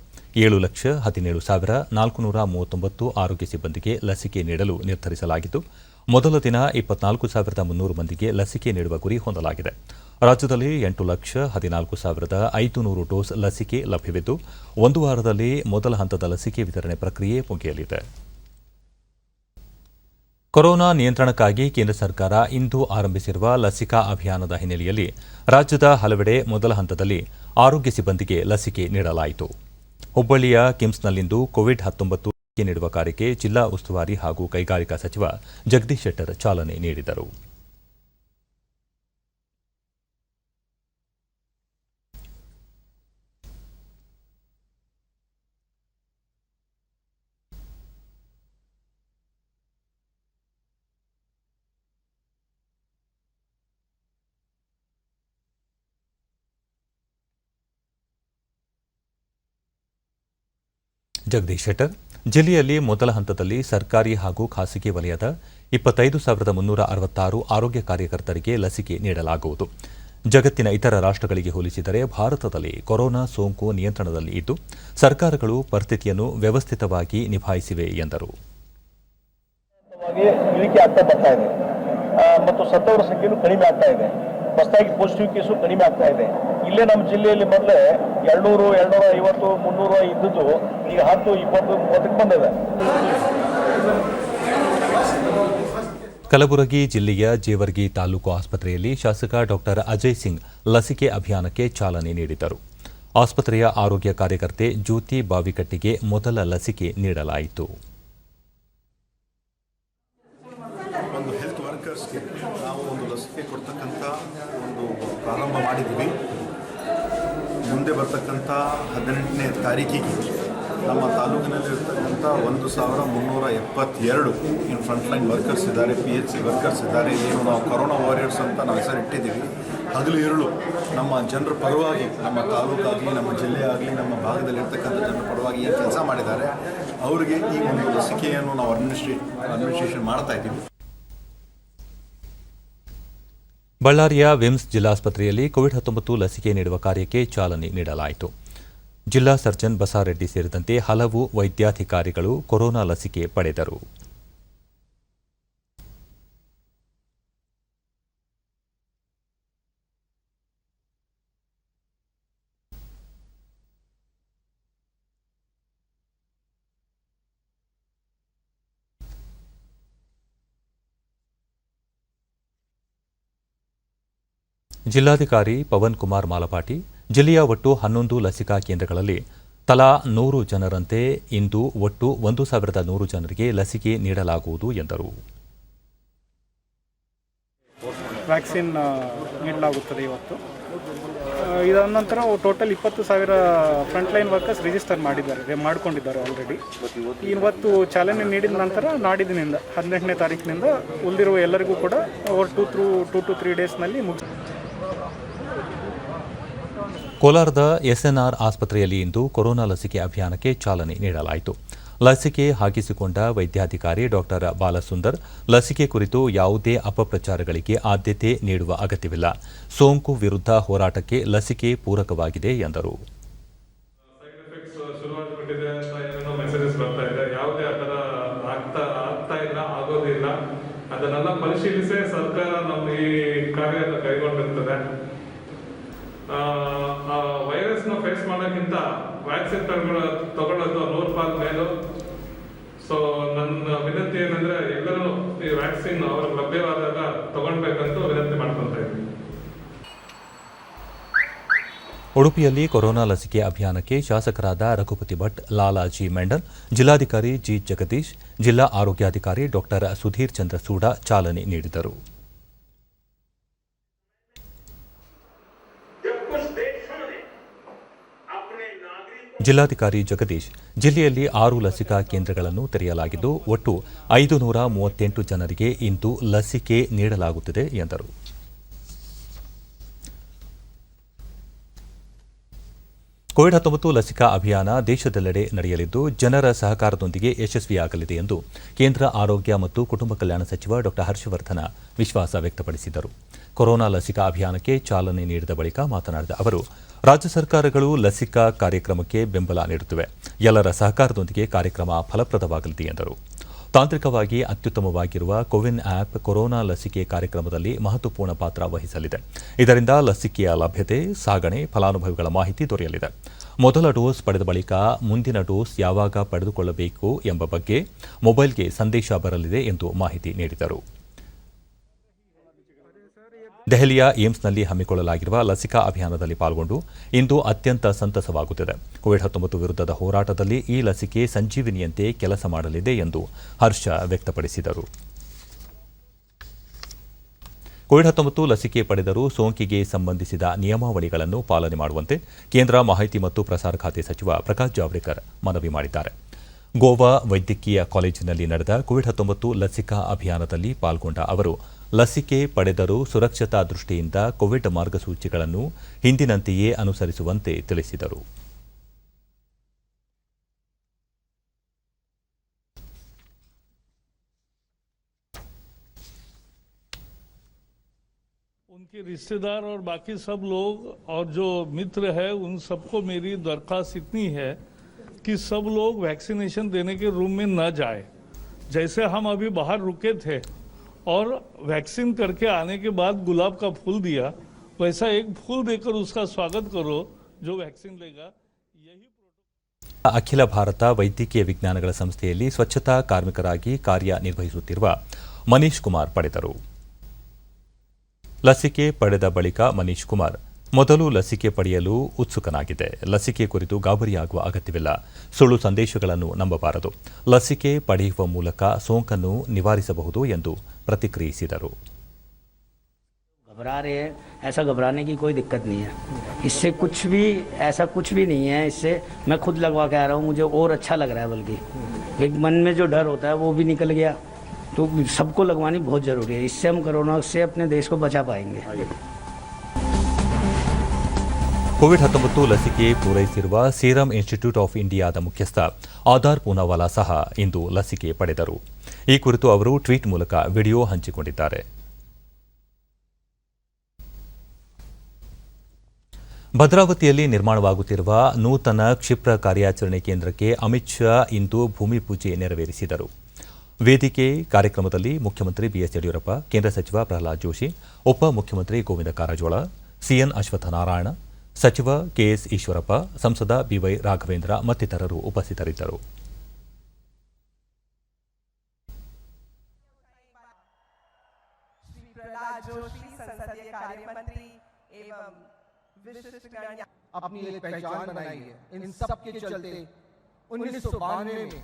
7,17,439 ಆರೋಗ್ಯ ಸಿಬ್ಬಂದಿಗೆ ಲಸಿಕೆ ನೀಡಲು ನಿರ್ಧರಿಸಲಾಗಿದ್ದು, ಮೊದಲ ದಿನ 24,300 ಮಂದಿಗೆ ಲಸಿಕೆ ನೀಡುವ ಗುರಿ ಹೊಂದಲಾಗಿದೆ. ರಾಜ್ಯದಲ್ಲಿ 8,14,500 ಡೋಸ್ ಲಸಿಕೆ ಲಭ್ಯವಿದ್ದು, ಒಂದು ವಾರದಲ್ಲಿ ಮೊದಲ ಹಂತದ ಲಸಿಕೆ ವಿತರಣೆ ಪ್ರಕ್ರಿಯೆ ಮುಗಿಯಲಿದೆ. ಕೊರೋನಾ ನಿಯಂತ್ರಣಕ್ಕಾಗಿ ಕೇಂದ್ರ ಸರ್ಕಾರ ಇಂದು ಆರಂಭಿಸಿರುವ ಲಸಿಕಾ ಅಭಿಯಾನದ ಹಿನ್ನೆಲೆಯಲ್ಲಿ ರಾಜ್ಯದ ಹಲವೆಡೆ ಮೊದಲ ಹಂತದಲ್ಲಿ ಆರೋಗ್ಯ ಸಿಬ್ಬಂದಿಗೆ ಲಸಿಕೆ ನೀಡಲಾಯಿತು. ಹುಬ್ಬಳ್ಳಿಯ ಕಿಮ್ಸ್ನಲ್ಲಿಂದು ಕೋವಿಡ್-19 ಲಸಿಕೆ ನೀಡುವ ಕಾರ್ಯಕ್ಕೆ ಜಿಲ್ಲಾ ಉಸ್ತುವಾರಿ ಹಾಗೂ ಕೈಗಾರಿಕಾ ಸಚಿವ ಜಗದೀಶ್ ಶೆಟ್ಟರ್ ಚಾಲನೆ ನೀಡಿದರು. ಜಗದೀಶ್ ಶೆಟ್ಟರ್, ಜಿಲ್ಲೆಯಲ್ಲಿ ಮೊದಲ ಹಂತದಲ್ಲಿ ಸರ್ಕಾರಿ ಹಾಗೂ ಖಾಸಗಿ ವಲಯದ 25,366 ಆರೋಗ್ಯ ಕಾರ್ಯಕರ್ತರಿಗೆ ಲಸಿಕೆ ನೀಡಲಾಗುವುದು. ಜಗತ್ತಿನ ಇತರ ರಾಷ್ಟ್ರಗಳಿಗೆ ಹೋಲಿಸಿದರೆ ಭಾರತದಲ್ಲಿ ಕೊರೋನಾ ಸೋಂಕು ನಿಯಂತ್ರಣದಲ್ಲಿ ಇದ್ದು, ಸರ್ಕಾರಗಳು ಪರಿಸ್ಥಿತಿಯನ್ನು ವ್ಯವಸ್ಥಿತವಾಗಿ ನಿಭಾಯಿಸಿವೆ ಎಂದರು. ಇಳಿಕೆ ಆಗ್ತಾ ಬರ್ತಾ ಇದೆ ಮತ್ತು ಸತ್ತವರ ಸಂಖ್ಯೆಯೂ ಕಡಿಮೆ ಆಗ್ತಾ ಇದೆ. ಹೊಸದಾಗಿ ಪಾಸಿಟಿವ್ ಕೇಸು ಕಡಿಮೆ ಆಗ್ತಾ ಇದೆ. ಇಲ್ಲೇ ನಮ್ಮ ಜಿಲ್ಲೆಯಲ್ಲಿ ಮೊದಲೇ 200, 250, 300 ಇದ್ದದ್ದು ಈಗ 10, 20, 30ಕ್ಕೆ ಬಂದಿದೆ. ಕಲಬುರಗಿ ಜಿಲ್ಲೆಯ ಜೇವರ್ಗಿ ತಾಲೂಕು ಆಸ್ಪತ್ರೆಯಲ್ಲಿ ಶಾಸಕ ಡಾಕ್ಟರ್ ಅಜಯ್ ಸಿಂಗ್ ಲಸಿಕೆ ಅಭಿಯಾನಕ್ಕೆ ಚಾಲನೆ ನೀಡಿದರು. ಆಸ್ಪತ್ರೆಯ ಆರೋಗ್ಯ ಕಾರ್ಯಕರ್ತೆ ಜ್ಯೋತಿ ಬಾವಿಕಟ್ಟಿಗೆ ಮೊದಲ ಲಸಿಕೆ ನೀಡಲಾಯಿತು. ಒಂದು ಹೆಲ್ತ್ ವರ್ಕರ್ಸ್ಗೆ ನಾವು ಒಂದು ಲಸಿಕೆ ಕೊಡ್ತಕ್ಕಂಥ ಒಂದು ಪ್ರಾರಂಭ ಮಾಡಿದ್ದೀವಿ. ಮುಂದೆ ಬರ್ತಕ್ಕಂಥ 18ನೇ ತಾರೀಕಿಗೆ ನಮ್ಮ ತಾಲೂಕಿನಲ್ಲಿರ್ತಕ್ಕಂಥ 1,372 ಇನ್ ಫ್ರಂಟ್ಲೈನ್ ವರ್ಕರ್ಸ್ ಇದ್ದಾರೆ, PHC ವರ್ಕರ್ಸ್ ಇದ್ದಾರೆ. ಏನು ನಾವು ಕೊರೋನಾ ವಾರಿಯರ್ಸ್ ಅಂತ ನಾವು ಹೆಸರಿಟ್ಟಿದ್ದೀವಿ. ಹಗಲು ಇರುಳು ನಮ್ಮ ಜನರ ಪರವಾಗಿ, ನಮ್ಮ ತಾಲೂಕಾಗಲಿ, ನಮ್ಮ ಜಿಲ್ಲೆ ಆಗಲಿ, ನಮ್ಮ ಭಾಗದಲ್ಲಿರ್ತಕ್ಕಂಥ ಜನರ ಪರವಾಗಿ ಏನು ಕೆಲಸ ಮಾಡಿದ್ದಾರೆ ಅವರಿಗೆ ಈ ಒಂದು ಲಸಿಕೆಯನ್ನು ನಾವು ಅಡ್ಮಿನಿಸ್ಟ್ರೇಷನ್ ಮಾಡ್ತಾ ಇದ್ದೀವಿ. ಬಳ್ಳಾರಿಯ ವಿಮ್ಸ್ ಜಿಲ್ಲಾಸ್ಪತ್ರೆಯಲ್ಲಿ ಕೋವಿಡ್-19 ಲಸಿಕೆ ನೀಡುವ ಕಾರ್ಯಕ್ಕೆ ಚಾಲನೆ ನೀಡಲಾಯಿತು. ಜಿಲ್ಲಾ ಸರ್ಜನ್ ಬಸಾರೆಡ್ಡಿ ಸೇರಿದಂತೆ ಹಲವು ವೈದ್ಯಾಧಿಕಾರಿಗಳು ಕೊರೋನಾ ಲಸಿಕೆ ಪಡೆದರು. ಜಿಲ್ಲಾಧಿಕಾರಿ ಪವನ್ ಕುಮಾರ್ ಮಾಲಪಾಟಿ ಜಿಲ್ಲೆಯ ಒಟ್ಟು 11 ಲಸಿಕಾ ಕೇಂದ್ರಗಳಲ್ಲಿ ತಲಾ 100 ಜನರಂತೆ ಇಂದು ಒಟ್ಟು 1,100 ಜನರಿಗೆ ಲಸಿಕೆ ನೀಡಲಾಗುವುದು ಎಂದರು. ವ್ಯಾಕ್ಸಿನ್ ನೀಡಲಾಗುತ್ತದೆ ಇವತ್ತು. ಇದಾದ ನಂತರ ಟೋಟಲ್ 20,000 ಫ್ರಂಟ್ಲೈನ್ ವರ್ಕರ್ಸ್ ರಿಜಿಸ್ಟರ್ ಮಾಡಿಕೊಂಡಿದ್ದಾರೆ ಆಲ್ರೆಡಿ. ಇವತ್ತು ಚಾಲನೆ ನೀಡಿದ ನಂತರ ನಾಡಿದ್ದಿನಿಂದ 18ನೇ ತಾರೀಕಿನಿಂದ ಉಳಿದಿರುವ ಎಲ್ಲರಿಗೂ ಕೂಡ ಓವರ್ 2 to 3 ಡೇಸ್ನಲ್ಲಿ ಕೋಲಾರದ ಎಸ್ಎನ್ಆರ್ ಆಸ್ಪತ್ರೆಯಲ್ಲಿ ಇಂದು ಕೊರೋನಾ ಲಸಿಕೆ ಅಭಿಯಾನಕ್ಕೆ ಚಾಲನೆ ನೀಡಲಾಯಿತು. ಲಸಿಕೆ ಹಾಕಿಸಿಕೊಂಡ ವೈದ್ಯಾಧಿಕಾರಿ ಡಾಕ್ಟರ್ ಬಾಲಸುಂದರ್ ಲಸಿಕೆ ಕುರಿತು ಯಾವುದೇ ಅಪಪ್ರಚಾರಗಳಿಗೆ ಆದ್ಯತೆ ನೀಡುವ ಅಗತ್ಯವಿಲ್ಲ, ಸೋಂಕು ವಿರುದ್ಧ ಹೋರಾಟಕ್ಕೆ ಲಸಿಕೆ ಪೂರಕವಾಗಿದೆ ಎಂದರು. ಅದನ್ನೆಲ್ಲ ಪರಿಶೀಲಿಸಿ ಸರ್ಕಾರ ನಮ್ಮ ಈ ಕಾರ್ಯವನ್ನು ಕೈಗೊಂಡಿರ್ತದೆ. ವೈರಸ್ನ ಫೇಸ್ ಮಾಡೋಕ್ಕಿಂತ ವ್ಯಾಕ್ಸಿನ್ ತಗೊಳ್ಳೋದು 100 ಪಾಲು ಮೇಲು. ಸೊ ನನ್ನ ವಿನಂತಿ ಏನಂದ್ರೆ ಎಲ್ಲರೂ ಈ ವ್ಯಾಕ್ಸಿನ್ ಅವ್ರಿಗೆ ಲಭ್ಯವಾದಾಗ ತಗೊಳ್ಬೇಕಂತ ವಿನಂತಿ ಮಾಡ್ಕೊತಾ ಇದ್ದೀನಿ. ಉಡುಪಿಯಲ್ಲಿ ಕೊರೋನಾ ಲಸಿಕೆ ಅಭಿಯಾನಕ್ಕೆ ಶಾಸಕರಾದ ರಘುಪತಿ ಭಟ್, ಲಾಲಾಜಿ ಮೆಂಡನ್, ಜಿಲ್ಲಾಧಿಕಾರಿ ಜಿ ಜಗದೀಶ್, ಜಿಲ್ಲಾ ಆರೋಗ್ಯಾಧಿಕಾರಿ ಡಾಕ್ಟರ್ ಸುಧೀರ್ ಚಂದ್ರ ಸೂಡಾ ಚಾಲನೆ ನೀಡಿದರು. ಜಿಲ್ಲಾಧಿಕಾರಿ ಜಗದೀಶ್, ಜಿಲ್ಲೆಯಲ್ಲಿ 6 ಲಸಿಕಾ ಕೇಂದ್ರಗಳನ್ನು ತೆರೆಯಲಾಗಿದ್ದು ಒಟ್ಟು 538 ಜನರಿಗೆ ಇಂದು ಲಸಿಕೆ ನೀಡಲಾಗುತ್ತಿದೆ ಎಂದರು. ಕೋವಿಡ್-19 ಲಸಿಕಾ ಅಭಿಯಾನ ದೇಶದೆಲ್ಲೆಡೆ ನಡೆಯಲಿದ್ದು ಜನರ ಸಹಕಾರದೊಂದಿಗೆ ಯಶಸ್ವಿಯಾಗಲಿದೆ ಎಂದು ಕೇಂದ್ರ ಆರೋಗ್ಯ ಮತ್ತು ಕುಟುಂಬ ಕಲ್ಯಾಣ ಸಚಿವ ಡಾ ಹರ್ಷವರ್ಧನ ವಿಶ್ವಾಸ ವ್ಯಕ್ತಪಡಿಸಿದರು. ಕೊರೋನಾ ಲಸಿಕಾ ಅಭಿಯಾನಕ್ಕೆ ಚಾಲನೆ ನೀಡಿದ ಬಳಿಕ ಮಾತನಾಡಿದ ಅವರು, ರಾಜ್ಯ ಸರ್ಕಾರಗಳು ಲಸಿಕಾ ಕಾರ್ಯಕ್ರಮಕ್ಕೆ ಬೆಂಬಲ ನೀಡುತ್ತಿವೆ. ಎಲ್ಲರ ಸಹಕಾರದೊಂದಿಗೆ ಕಾರ್ಯಕ್ರಮ ಫಲಪ್ರದವಾಗಲಿದೆ ಎಂದರು. ತಾಂತ್ರಿಕವಾಗಿ ಅತ್ಯುತ್ತಮವಾಗಿರುವ ಕೋವಿನ್ ಆ್ಯಪ್ ಕೊರೋನಾ ಲಸಿಕೆ ಕಾರ್ಯಕ್ರಮದಲ್ಲಿ ಮಹತ್ವಪೂರ್ಣ ಪಾತ್ರ ವಹಿಸಲಿದೆ. ಇದರಿಂದ ಲಸಿಕೆಯ ಲಭ್ಯತೆ, ಸಾಗಣೆ, ಫಲಾನುಭವಿಗಳ ಮಾಹಿತಿ ದೊರೆಯಲಿದೆ. ಮೊದಲ ಡೋಸ್ ಪಡೆದ ಬಳಿಕ ಮುಂದಿನ ಡೋಸ್ ಯಾವಾಗ ಪಡೆದುಕೊಳ್ಳಬೇಕು ಎಂಬ ಬಗ್ಗೆ ಮೊಬೈಲ್ಗೆ ಸಂದೇಶ ಬರಲಿದೆ ಎಂದು ಮಾಹಿತಿ ನೀಡಿದರು. ದೆಹಲಿಯ ಏಮ್ಸ್ನಲ್ಲಿ ಹಮ್ಮಿಕೊಳ್ಳಲಾಗಿರುವ ಲಸಿಕಾ ಅಭಿಯಾನದಲ್ಲಿ ಪಾಲ್ಗೊಂಡು ಇಂದು ಅತ್ಯಂತ ಸಂತಸವಾಗುತ್ತಿದೆ. ಕೋವಿಡ್-19 ವಿರುದ್ಧದ ಹೋರಾಟದಲ್ಲಿ ಈ ಲಸಿಕೆ ಸಂಜೀವಿನಿಯಂತೆ ಕೆಲಸ ಮಾಡಲಿದೆ ಎಂದು ಹರ್ಷ ವ್ಯಕ್ತಪಡಿಸಿದರು. ಕೋವಿಡ್-19 ಲಸಿಕೆ ಪಡೆದರೂ ಸೋಂಕಿಗೆ ಸಂಬಂಧಿಸಿದ ನಿಯಮಾವಳಿಗಳನ್ನು ಪಾಲನೆ ಮಾಡುವಂತೆ ಕೇಂದ್ರ ಮಾಹಿತಿ ಮತ್ತು ಪ್ರಸಾರ ಖಾತೆ ಸಚಿವ ಪ್ರಕಾಶ್ ಜಾವಡೇಕರ್ ಮನವಿ ಮಾಡಿದ್ದಾರೆ. ಗೋವಾ ವೈದ್ಯಕೀಯ ಕಾಲೇಜಿನಲ್ಲಿ ನಡೆದ ಕೋವಿಡ್-19 ಲಸಿಕಾ ಅಭಿಯಾನದಲ್ಲಿ ಪಾಲ್ಗೊಂಡ ಅವರು ಲಸಿಕೆ ಪಡೆದರೂ ಸುರಕ್ಷತಾ ದೃಷ್ಟಿಯಿಂದ ಕೋವಿಡ್ ಮಾರ್ಗಸೂಚಿಗಳನ್ನು ಹಿಂದಿನಂತೆಯೇ ಅನುಸರಿಸುವಂತೆ ತಿಳಿಸಿದರು. उनके रिश्तेदार और बाकी सब लोग और जो मित्र है उन सबको मेरी दरख्वास्त इतनी है कि सब लोग वैक्सीनेशन देने के रूम में न जाए. जैसे हम अभी बाहर रुके थे और वैक्सीन करके आने के बाद गुलाब का फूल दिया, वैसा एक फूल देकर उसका स्वागत करो जो वैक्सीन लेगा. यही ಅಖಿಲ ಭಾರತ ವೈದ್ಯಕೀಯ ವಿಜ್ಞಾನಗಳ ಸಂಸ್ಥೆಯಲ್ಲಿ ಸ್ವಚ್ಛತಾ ಕಾರ್ಮಿಕರಾಗಿ ಕಾರ್ಯನಿರ್ವಹಿಸುತ್ತಿರುವ ಮನೀಶ್ ಕುಮಾರ್ ಪಡೆದರು. ಲಸಿಕೆ ಪಡೆದ ಬಳಿಕ ಮನೀಶ್ ಕುಮಾರ್, ಮೊದಲು ಲಸಿಕೆ ಪಡೆಯಲು ಉತ್ಸುಕನಾಗಿದೆ. ಲಸಿಕೆ ಕುರಿತು ಗಾಬರಿಯಾಗುವ ಅಗತ್ಯವಿಲ್ಲ. ಸುಳ್ಳು ಸಂದೇಶಗಳನ್ನು ನಂಬಬಾರದು. ಲಸಿಕೆ ಪಡೆಯುವ ಮೂಲಕ ಸೋಂಕನ್ನು ನಿವಾರಿಸಬಹುದು ಎಂದು ಪ್ರತಿಕ್ರಿಯಿಸಿದರು. घबरा रहे हैं, ऐसा घबराने की कोई दिक्कत नहीं है. इससे कुछ भी ऐसा कुछ भी नहीं है. इससे मैं खुद लगवा के आ रहा हूँ, मुझे और अच्छा लग रहा है. बल्कि एक मन में जो डर होता है वो भी निकल गया. तो सबको लगवानी बहुत ज़रूरी है. इससे हम कोरोना से अपने देश को बचा पाएंगे. ಕೋವಿಡ್-19 ಲಸಿಕೆ ಪೂರೈಸಿರುವ ಸೀರಂ ಇನ್ಸ್ಟಿಟ್ಯೂಟ್ ಆಫ್ ಇಂಡಿಯಾದ ಮುಖ್ಯಸ್ಥ ಆಧಾರ್ ಪೂನಾವಾಲಾ ಸಹ ಇಂದು ಲಸಿಕೆ ಪಡೆದರು. ಈ ಕುರಿತು ಅವರು ಟ್ವೀಟ್ ಮೂಲಕ ವಿಡಿಯೋ ಹಂಚಿಕೊಂಡಿದ್ದಾರೆ. ಭದ್ರಾವತಿಯಲ್ಲಿ ನಿರ್ಮಾಣವಾಗುತ್ತಿರುವ ನೂತನ ಕ್ಷಿಪ್ರ ಕಾರ್ಯಾಚರಣೆ ಕೇಂದ್ರಕ್ಕೆ ಅಮಿತ್ ಶಾ ಇಂದು ಭೂಮಿ ಪೂಜೆ ನೆರವೇರಿಸಿದರು. ವೇದಿಕೆ ಕಾರ್ಯಕ್ರಮದಲ್ಲಿ ಮುಖ್ಯಮಂತ್ರಿ ಬಿಎಸ್ ಯಡಿಯೂರಪ್ಪ, ಕೇಂದ್ರ ಸಚಿವ ಪ್ರಹ್ಲಾದ್ ಜೋಶಿ, ಉಪ ಮುಖ್ಯಮಂತ್ರಿ ಗೋವಿಂದ ಕಾರಜೋಳ, ಸಿಎನ್ ಅಶ್ವತ್ಥನಾರಾಯಣ, ಸಚಿವ ಕೆಎಸ್ ಈಶ್ವರಪ್ಪ, ಸಂಸದ ಬಿವೈ ರಾಘವೇಂದ್ರ ಮತ್ತಿತರರು ಉಪಸ್ಥಿತರಿದ್ದರು. प्रहलाद जोशी संसदीय कार्य मंत्री, अपनी एक पहचान बनाई है। इन सब के चलते 1992 में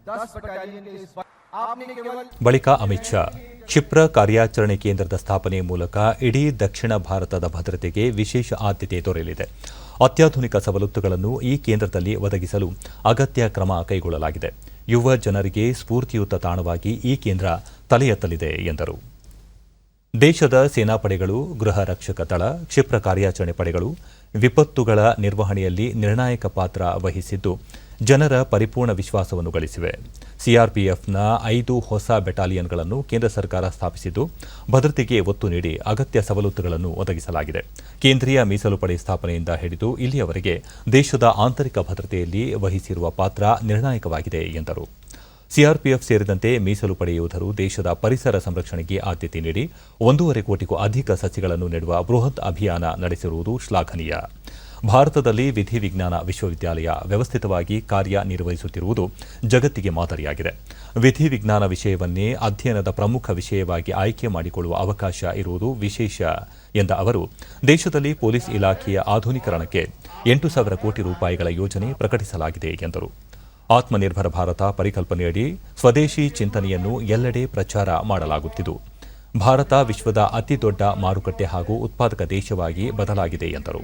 10 बटालियन के इस आपने केवल ಬಳಿಕ ಅಮಿತ್ ಶಾ ಕ್ಷಿಪ್ರ ಕಾರ್ಯಾಚರಣೆ ಕೇಂದ್ರದ ಸ್ಥಾಪನೆ ಮೂಲಕ ಇಡೀ ದಕ್ಷಿಣ ಭಾರತದ ಭದ್ರತೆಗೆ ವಿಶೇಷ ಆದ್ಯತೆ ದೊರೆಯಲಿದೆ. ಅತ್ಯಾಧುನಿಕ ಸವಲತ್ತುಗಳನ್ನು ಈ ಕೇಂದ್ರದಲ್ಲಿ ಒದಗಿಸಲು ಅಗತ್ಯ ಕ್ರಮ ಕೈಗೊಳ್ಳಲಾಗಿದೆ. ಯುವ ಜನರಿಗೆ ಸ್ಫೂರ್ತಿಯುತ ತಾಣವಾಗಿ ಈ ಕೇಂದ್ರ ತಲೆ ಎತ್ತಲಿದೆ ಎಂದರು. ದೇಶದ ಸೇನಾಪಡೆಗಳು, ಗೃಹ ರಕ್ಷಕ ದಳ, ಕ್ಷಿಪ್ರ ಕಾರ್ಯಾಚರಣೆ ಪಡೆಗಳು ವಿಪತ್ತುಗಳ ನಿರ್ವಹಣೆಯಲ್ಲಿ ನಿರ್ಣಾಯಕ ಪಾತ್ರ ವಹಿಸಿದ್ದು ಜನರ ಪರಿಪೂರ್ಣ ವಿಶ್ವಾಸವನ್ನು ಗಳಿಸಿವೆ. ಸಿಆರ್ಪಿಎಫ್ನ 5 ಹೊಸ ಬೆಟಾಲಿಯನ್ಗಳನ್ನು ಕೇಂದ್ರ ಸರ್ಕಾರ ಸ್ಥಾಪಿಸಿದ್ದು ಭದ್ರತೆಗೆ ಒತ್ತು ನೀಡಿ ಅಗತ್ಯ ಸವಲತ್ತುಗಳನ್ನು ಒದಗಿಸಲಾಗಿದೆ. ಕೇಂದ್ರೀಯ ಮೀಸಲು ಪಡೆ ಸ್ಥಾಪನೆಯಿಂದ ಹಿಡಿದು ಇಲ್ಲಿಯವರೆಗೆ ದೇಶದ ಆಂತರಿಕ ಭದ್ರತೆಯಲ್ಲಿ ವಹಿಸಿರುವ ಪಾತ್ರ ನಿರ್ಣಾಯಕವಾಗಿದೆ ಎಂದರು. ಸಿಆರ್ಪಿಎಫ್ ಸೇರಿದಂತೆ ಮೀಸಲು ಪಡೆ ಯೋಧರು ದೇಶದ ಪರಿಸರ ಸಂರಕ್ಷಣೆಗೆ ಆದ್ಯತೆ ನೀಡಿ 1.5 ಕೋಟಿಗೂ ಅಧಿಕ ಸಸಿಗಳನ್ನು ನೆಡುವ ಬೃಹತ್ ಅಭಿಯಾನ ನಡೆಸಿರುವುದು ಶ್ಲಾಘನೀಯ. ಭಾರತದಲ್ಲಿ ವಿಧಿವಿಜ್ಞಾನ ವಿಶ್ವವಿದ್ಯಾಲಯ ವ್ಯವಸ್ಥಿತವಾಗಿ ಕಾರ್ಯನಿರ್ವಹಿಸುತ್ತಿರುವುದು ಜಗತ್ತಿಗೆ ಮಾದರಿಯಾಗಿದೆ. ವಿಧಿವಿಜ್ಞಾನ ವಿಷಯವನ್ನೇ ಅಧ್ಯಯನದ ಪ್ರಮುಖ ವಿಷಯವಾಗಿ ಆಯ್ಕೆ ಮಾಡಿಕೊಳ್ಳುವ ಅವಕಾಶ ಇರುವುದು ವಿಶೇಷ ಎಂದ ಅವರು, ದೇಶದಲ್ಲಿ ಪೊಲೀಸ್ ಇಲಾಖೆಯ ಆಧುನೀಕರಣಕ್ಕೆ 8,000 ಕೋಟಿ ರೂಪಾಯಿಗಳ ಯೋಜನೆ ಪ್ರಕಟಿಸಲಾಗಿದೆ ಎಂದರು. ಆತ್ಮನಿರ್ಭರ ಭಾರತ ಪರಿಕಲ್ಪನೆಯಡಿ ಸ್ವದೇಶಿ ಚಿಂತನೆಯನ್ನು ಎಲ್ಲೆಡೆ ಪ್ರಚಾರ ಮಾಡಲಾಗುತ್ತಿದ್ದು ಭಾರತ ವಿಶ್ವದ ಅತಿದೊಡ್ಡ ಮಾರುಕಟ್ಟೆ ಹಾಗೂ ಉತ್ಪಾದಕ ದೇಶವಾಗಿ ಬದಲಾಗಿದೆ ಎಂದರು.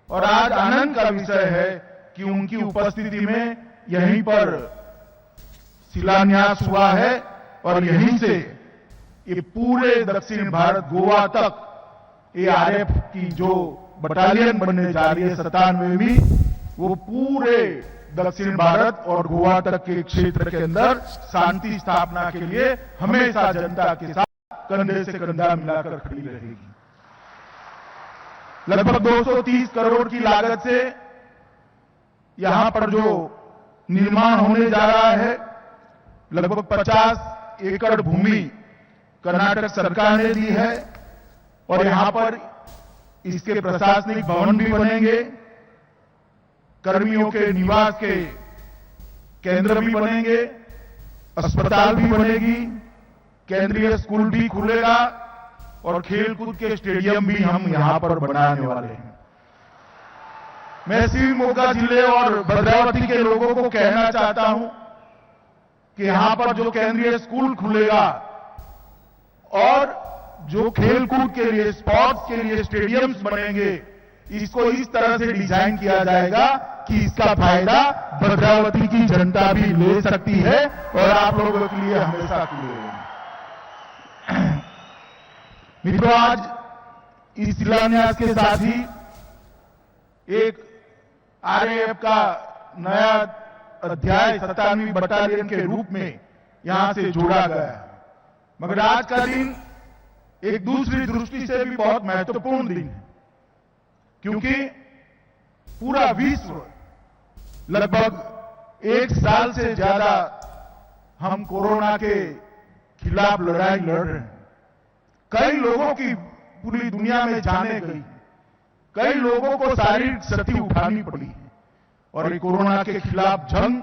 और आज आनंद का विषय है कि उनकी उपस्थिति में यहीं पर शिलान्यास हुआ है और यहीं से ये पूरे दक्षिण भारत गोवा तक ये आरएफ की जो बटालियन बनने जा रही है 97वीं, वो पूरे दक्षिण भारत और गोवा तक के क्षेत्र के अंदर शांति स्थापना के लिए हमेशा जनता के साथ कंधे से कंधा मिलाकर खड़ी रहेगी. लगभग 230 करोड़ की लागत से यहां पर जो निर्माण होने जा रहा है, लगभग 50 एकड़ भूमि कर्नाटक सरकार ने दी है और यहां पर इसके प्रशासनिक भवन भी बनेंगे, कर्मियों के निवास के केंद्र भी बनेंगे, अस्पताल भी बनेगी, केंद्रीय स्कूल भी खुलेगा और खेलकूद के स्टेडियम भी हम यहां पर बनाने वाले हैं. मैं शिवमोगा जिले और भद्रावती के लोगों को कहना चाहता हूं कि यहां पर जो केंद्रीय स्कूल खुलेगा और जो खेलकूद के लिए, स्पोर्ट्स के लिए स्टेडियम्स बनेंगे, इसको इस तरह से डिजाइन किया जाएगा कि इसका फायदा भद्रावती की जनता भी ले सकती है और आप लोगों के लिए हमेशा खुले रहेंगे. मित्रों, आज इस शिलान्यास के साथ ही एक आरएएफ का नया अध्याय 97वीं बटालियन के रूप में यहां से जोड़ा गया है. मगर आज का दिन एक दूसरी दृष्टि से भी बहुत महत्वपूर्ण दिन है, क्योंकि पूरा विश्व लगभग 1 साल से ज्यादा हम कोरोना के खिलाफ लड़ाई लड़ रहे हैं. कई लोगों की पूरी दुनिया में जाने गई, कई लोगों को शारीरिक क्षति उठानी पड़ी और ये कोरोना के खिलाफ जंग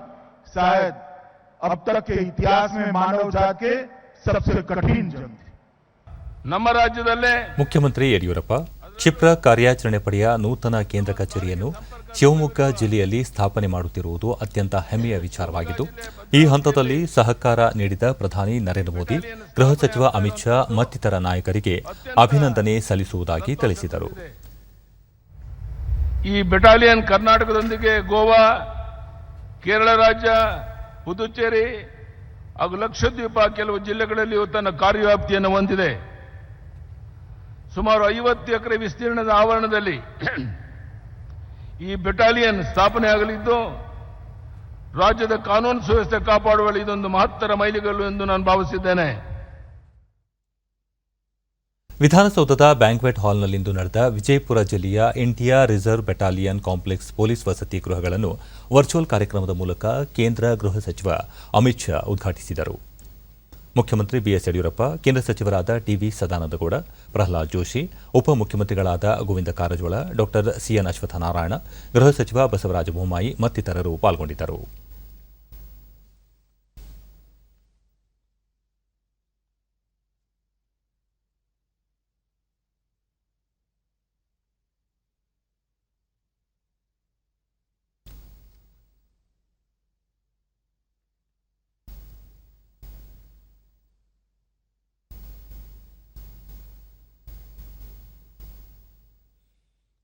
शायद अब तक के इतिहास में मानव जात के सबसे कठिन जंग थी. ನಮ್ಮ ರಾಜ್ಯದಲ್ಲೇ ಮುಖ್ಯಮಂತ್ರಿ ಯಡಿಯೂರಪ್ಪ ಕ್ಷಿಪ್ರ ಕಾರ್ಯಾಚರಣೆ ಪಡೆಯ ನೂತನ ಕೇಂದ್ರ ಕಚೇರಿಯನ್ನು ಶಿವಮೊಗ್ಗ ಜಿಲ್ಲೆಯಲ್ಲಿ ಸ್ಥಾಪನೆ ಮಾಡುತ್ತಿರುವುದು ಅತ್ಯಂತ ಹೆಮ್ಮೆಯ ವಿಚಾರವಾಗಿದ್ದು ಈ ಹಂತದಲ್ಲಿ ಸಹಕಾರ ನೀಡಿದ ಪ್ರಧಾನಿ ನರೇಂದ್ರ ಮೋದಿ, ಗೃಹ ಸಚಿವ ಅಮಿತ್ ಶಾ ಮತ್ತಿತರ ನಾಯಕರಿಗೆ ಅಭಿನಂದನೆ ಸಲ್ಲಿಸುವುದಾಗಿ ತಿಳಿಸಿದರು. ಈ ಬೆಟಾಲಿಯನ್ ಕರ್ನಾಟಕದೊಂದಿಗೆ ಗೋವಾ, ಕೇರಳ ರಾಜ್ಯ, ಪುದುಚೇರಿ ಹಾಗೂ ಲಕ್ಷದ್ವೀಪ ಕೆಲವು ಜಿಲ್ಲೆಗಳಲ್ಲಿಯೂ ತನ್ನ ಕಾರ್ಯವ್ಯಾಪ್ತಿಯನ್ನು ಹೊಂದಿದೆ. ಸುಮಾರು 50 ಎಕರೆ ವಿಸ್ತೀರ್ಣದ ಆವರಣದಲ್ಲಿ ಈ ಬೆಟಾಲಿಯನ್ ಸ್ಥಾಪನೆಯಾಗಲಿದ್ದು ರಾಜ್ಯದ ಕಾನೂನು ಸುವ್ಯವಸ್ಥೆ ಕಾಪಾಡುವಲ್ಲಿ ಇದೊಂದು ಮಹತ್ತರ ಮೈಲಿಗಲ್ಲು ಎಂದು ನಾನು ಭಾವಿಸಿದ್ದೇನೆ. ವಿಧಾನಸೌಧದ ಬ್ಯಾಂಕ್ವೆಟ್ ಹಾಲ್ನಲ್ಲಿಂದು ನಡೆದ ವಿಜಯಪುರ ಜಿಲ್ಲೆಯ India reserve battalion complex police ವಸತಿ ಗೃಹಗಳನ್ನು ವರ್ಚುವಲ್ ಕಾರ್ಯಕ್ರಮದ ಮೂಲಕ ಕೇಂದ್ರ ಗೃಹ ಸಚಿವ ಅಮಿತ್ ಶಾ ಉದ್ಘಾಟಿಸಿದರು. ಮುಖ್ಯಮಂತ್ರಿ ಬಿಎಸ್ ಯಡಿಯೂರಪ್ಪ, ಕೇಂದ್ರ ಸಚಿವರಾದ ಟಿವಿ ಸದಾನಂದಗೌಡ, ಪ್ರಹ್ಲಾದ್ ಜೋಶಿ, ಉಪಮುಖ್ಯಮಂತ್ರಿಗಳಾದ ಗೋವಿಂದ ಕಾರಜೋಳ, ಡಾ ಸಿಎನ್ ಅಶ್ವತ್ಥನಾರಾಯಣ, ಗೃಹ ಸಚಿವ ಬಸವರಾಜ ಬೊಮ್ಮಾಯಿ ಮತ್ತಿತರರು ಪಾಲ್ಗೊಂಡಿದ್ದರು.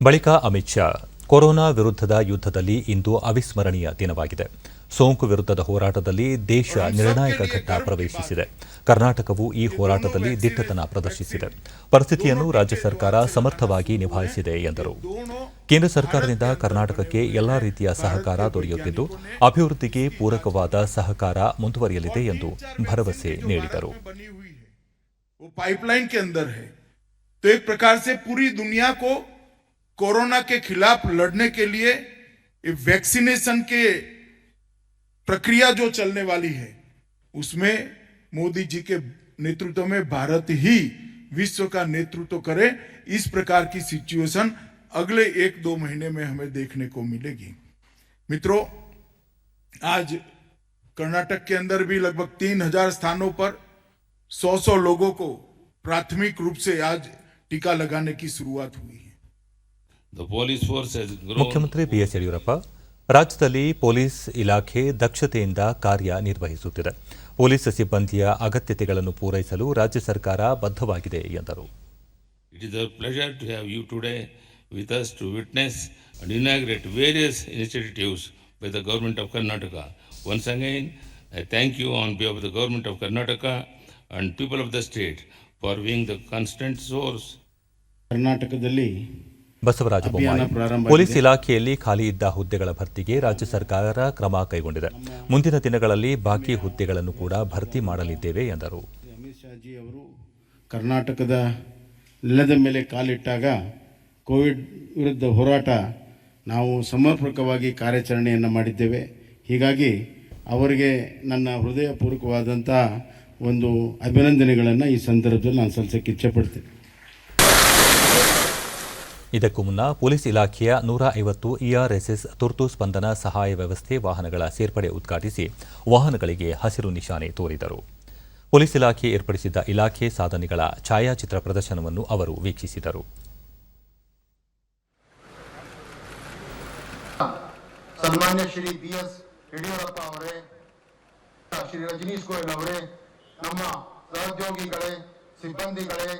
ಬಳಿಕ ಅಮಿತ್ ಶಾ ಕೊರೋನಾ ವಿರುದ್ಧದ ಯುದ್ಧದಲ್ಲಿ ಇಂದು ಅವಿಸ್ಮರಣೀಯ ದಿನವಾಗಿದೆ. ಸೋಂಕು ವಿರುದ್ಧದ ಹೋರಾಟದಲ್ಲಿ ದೇಶ ನಿರ್ಣಾಯಕ ಘಟ್ಟ ಪ್ರವೇಶಿಸಿದೆ. ಕರ್ನಾಟಕವು ಈ ಹೋರಾಟದಲ್ಲಿ ದಿಟ್ಟತನ ಪ್ರದರ್ಶಿಸಿದೆ. ಪರಿಸ್ಥಿತಿಯನ್ನು ರಾಜ್ಯ ಸರ್ಕಾರ ಸಮರ್ಥವಾಗಿ ನಿಭಾಯಿಸಿದೆ ಎಂದರು. ಕೇಂದ್ರ ಸರ್ಕಾರದಿಂದ ಕರ್ನಾಟಕಕ್ಕೆ ಎಲ್ಲಾ ರೀತಿಯ ಸಹಕಾರ ದೊರೆಯುತ್ತಿದ್ದು, ಅಭಿವೃದ್ಧಿಗೆ ಪೂರಕವಾದ ಸಹಕಾರ ಮುಂದುವರಿಯಲಿದೆ ಎಂದು ಭರವಸೆ ನೀಡಿದರು. पाइपलाइन के अंदर है, तो एक प्रकार से पूरी दुनिया को कोरोना के खिलाफ लड़ने के लिए वैक्सीनेशन के प्रक्रिया जो चलने वाली है, उसमें मोदी जी के नेतृत्व में भारत ही विश्व का नेतृत्व करे. इस प्रकार की सिचुएशन अगले 1-2 महीने में हमें देखने को मिलेगी. मित्रों, आज कर्नाटक के अंदर भी लगभग 3000 स्थानों पर 100 लोगों को प्राथमिक रूप से आज टीका लगाने की शुरुआत हुई है. ಮುಖ್ಯಮಂತ್ರಿ ಬಿಎಸ್ ಯಡಿಯೂರಪ್ಪ, ರಾಜ್ಯದಲ್ಲಿ ಪೊಲೀಸ್ ಇಲಾಖೆ ದಕ್ಷತೆಯಿಂದ ಕಾರ್ಯನಿರ್ವಹಿಸುತ್ತಿದೆ. ಪೊಲೀಸ್ ಸಿಬ್ಬಂದಿಯ ಅಗತ್ಯತೆಗಳನ್ನು ಪೂರೈಸಲು ರಾಜ್ಯ ಸರ್ಕಾರ ಬದ್ಧವಾಗಿದೆ ಎಂದರು. It is a pleasure to have you today with us to witness and inaugurate various initiatives by the government of Karnataka. Once again, I thank you on behalf of the government of Karnataka and people of the state for being the constant source. ಕರ್ನಾಟಕದಲ್ಲಿ Basavaraj Bommai, police ಇಲಾಖೆಯಲ್ಲಿ ಖಾಲಿ ಇದ್ದ ಹುದ್ದೆಗಳ ಭರ್ತಿಗೆ ರಾಜ್ಯ ಸರ್ಕಾರ ಕ್ರಮ ಕೈಗೊಂಡಿದೆ. ಮುಂದಿನ ದಿನಗಳಲ್ಲಿ ಬಾಕಿ ಹುದ್ದೆಗಳನ್ನು ಕೂಡ ಭರ್ತಿ ಮಾಡಲಿದ್ದೇವೆ ಎಂದರು. ಅಮಿತ್ ಶಾಜಿ ಅವರು ಕರ್ನಾಟಕದ ನೆಲದ ಮೇಲೆ ಕಾಲಿಟ್ಟಾಗ ಕೋವಿಡ್ ವಿರುದ್ಧ ಹೋರಾಟ ನಾವು ಸಮರ್ಪಕವಾಗಿ ಕಾರ್ಯಾಚರಣೆಯನ್ನು ಮಾಡಿದ್ದೇವೆ. ಹೀಗಾಗಿ ಅವರಿಗೆ ನನ್ನ ಹೃದಯಪೂರ್ವಕವಾದಂಥ ಒಂದು ಅಭಿನಂದನೆಗಳನ್ನು ಈ ಸಂದರ್ಭದಲ್ಲಿ ನಾನು ಸಲ್ಲಿಸಕ್ಕೆ ಇಚ್ಛೆಪಡ್ತೇನೆ. ಇದಕ್ಕೂ ಮುನ್ನ ಪೊಲೀಸ್ ಇಲಾಖೆಯ 150 ERSS ತುರ್ತು ಸ್ಪಂದನ ಸಹಾಯ ವ್ಯವಸ್ಥೆ ವಾಹನಗಳ ಸೇರ್ಪಡೆ ಉದ್ಘಾಟಿಸಿ ವಾಹನಗಳಿಗೆ ಹಸಿರು ನಿಶಾನೆ ತೋರಿದರು. ಪೊಲೀಸ್ ಇಲಾಖೆ ಏರ್ಪಡಿಸಿದ್ದ ಇಲಾಖೆ ಸಾಧನೆಗಳ ಛಾಯಾಚಿತ್ರ ಪ್ರದರ್ಶನವನ್ನು ಅವರು ವೀಕ್ಷಿಸಿದರು. ಸನ್ಮಾನ್ಯ ಶ್ರೀ BS ಯಡಿಯೂರಪ್ಪ ಅವರೇ, ಶ್ರೀ ರಜನೀಶ್ ಗೋಯಲ್ ಅವರೇ, ನಮ್ಮ ಸಹೋದ್ಯೋಗಿಗಳೇ, ಸಿಬ್ಬಂದಿಗಳೇ,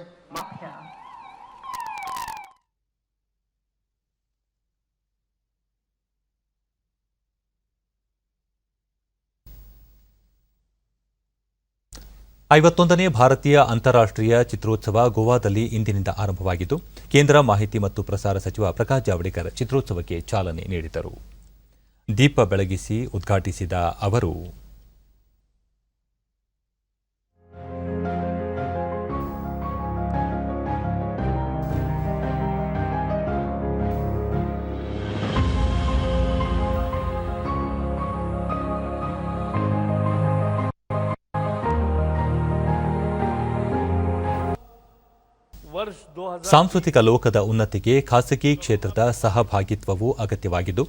ಐವತ್ತೊಂದನೇ ಭಾರತೀಯ ಅಂತಾರಾಷ್ಟ್ರೀಯ ಚಿತ್ರೋತ್ಸವ ಗೋವಾದಲ್ಲಿ ಇಂದಿನಿಂದ ಆರಂಭವಾಗಿದ್ದು, ಕೇಂದ್ರ ಮಾಹಿತಿ ಮತ್ತು ಪ್ರಸಾರ ಸಚಿವ ಪ್ರಕಾಶ್ ಜಾವಡೇಕರ್ ಚಿತ್ರೋತ್ಸವಕ್ಕೆ ಚಾಲನೆ ನೀಡಿದರು. ದೀಪ ಬೆಳಗಿಸಿ ಉದ್ಘಾಟಿಸಿದ ಅವರು, ಸಾಂಸ್ಕೃತಿಕ ಲೋಕದ ಉನ್ನತಿಗೆ ಖಾಸಗಿ ಕ್ಷೇತ್ರದ ಸಹಭಾಗಿತ್ವವೂ ಅಗತ್ಯವಾಗಿದ್ದು,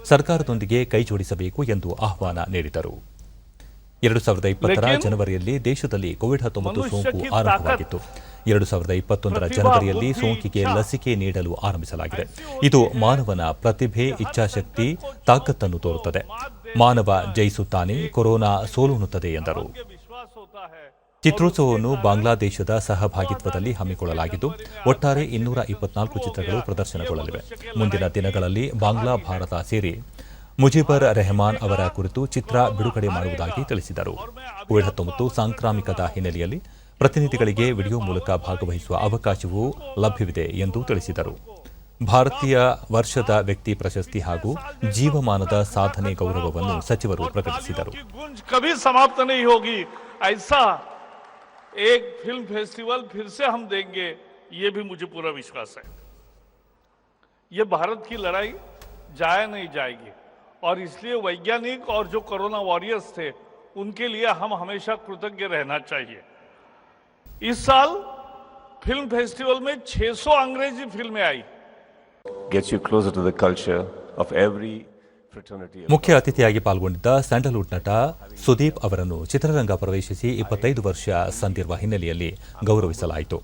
ಸರ್ಕಾರದೊಂದಿಗೆ ಕೈಜೋಡಿಸಬೇಕು ಎಂದು ಆಹ್ವಾನ ನೀಡಿದರು. 2020ರ ಜನವರಿಯಲ್ಲಿ ದೇಶದಲ್ಲಿ ಕೋವಿಡ್-19 ಸೋಂಕು ಆರಂಭವಾಗಿತ್ತು. 2021ರ ಜನವರಿಯಲ್ಲಿ ಸೋಂಕಿಗೆ ಲಸಿಕೆ ನೀಡಲು ಆರಂಭಿಸಲಾಗಿದೆ. ಇದು ಮಾನವನ ಪ್ರತಿಭೆ, ಇಚ್ಛಾಶಕ್ತಿ, ತಾಕತ್ತನ್ನು ತೋರುತ್ತದೆ. ಮಾನವ ಜಯಿಸುತ್ತಾನೆ, ಕೊರೋನಾ ಸೋಲುಣ್ಣುತ್ತದೆ ಎಂದರು. ಚಿತ್ರೋತ್ಸವವನ್ನು ಬಾಂಗ್ಲಾದೇಶದ ಸಹಭಾಗಿತ್ವದಲ್ಲಿ ಹಮ್ಮಿಕೊಳ್ಳಲಾಗಿದ್ದು, ಒಟ್ಟಾರೆ 224 ಚಿತ್ರಗಳು ಪ್ರದರ್ಶನಗೊಳ್ಳಲಿವೆ. ಮುಂದಿನ ದಿನಗಳಲ್ಲಿ ಬಾಂಗ್ಲಾ, ಭಾರತ ಸೇರಿ ಮುಜಿಬರ್ ರೆಹಮಾನ್ ಅವರ ಕುರಿತು ಚಿತ್ರ ಬಿಡುಗಡೆ ಮಾಡುವುದಾಗಿ ತಿಳಿಸಿದರು. ಕೋವಿಡ್-19 ಸಾಂಕ್ರಾಮಿಕದ ಹಿನ್ನೆಲೆಯಲ್ಲಿ ಪ್ರತಿನಿಧಿಗಳಿಗೆ ವಿಡಿಯೋ ಮೂಲಕ ಭಾಗವಹಿಸುವ ಅವಕಾಶವೂ ಲಭ್ಯವಿದೆ ಎಂದು ತಿಳಿಸಿದರು. ಭಾರತೀಯ ವರ್ಷದ ವ್ಯಕ್ತಿ ಪ್ರಶಸ್ತಿ ಹಾಗೂ ಜೀವಮಾನದ ಸಾಧನೆ ಗೌರವವನ್ನು ಸಚಿವರು ಪ್ರಕಟಿಸಿದರು. एक फिल्म फेस्टिवल फिर से हम देंगे, ये भी मुझे पूरा विश्वास है. ये भारत की लड़ाई जाया नहीं जाएगी और इसलिए वैज्ञानिक और जो कोरोना वॉरियर्स थे उनके लिए हम हमेशा कृतज्ञ रहना चाहिए. इस साल फिल्म फेस्टिवल में 600 अंग्रेजी फिल्में आई. Gets you closer to the culture of every ಮುಖ್ಯ ಅತಿಥಿಯಾಗಿ ಪಾಲ್ಗೊಂಡಿದ್ದ ಸ್ಯಾಂಡಲ್ವುಡ್ ನಟ ಸುದೀಪ್ ಅವರನ್ನು ಚಿತ್ರರಂಗ ಪ್ರವೇಶಿಸಿ 25 ವರ್ಷ ಸಂದಿರುವ ಹಿನ್ನೆಲೆಯಲ್ಲಿ ಗೌರವಿಸಲಾಯಿತು.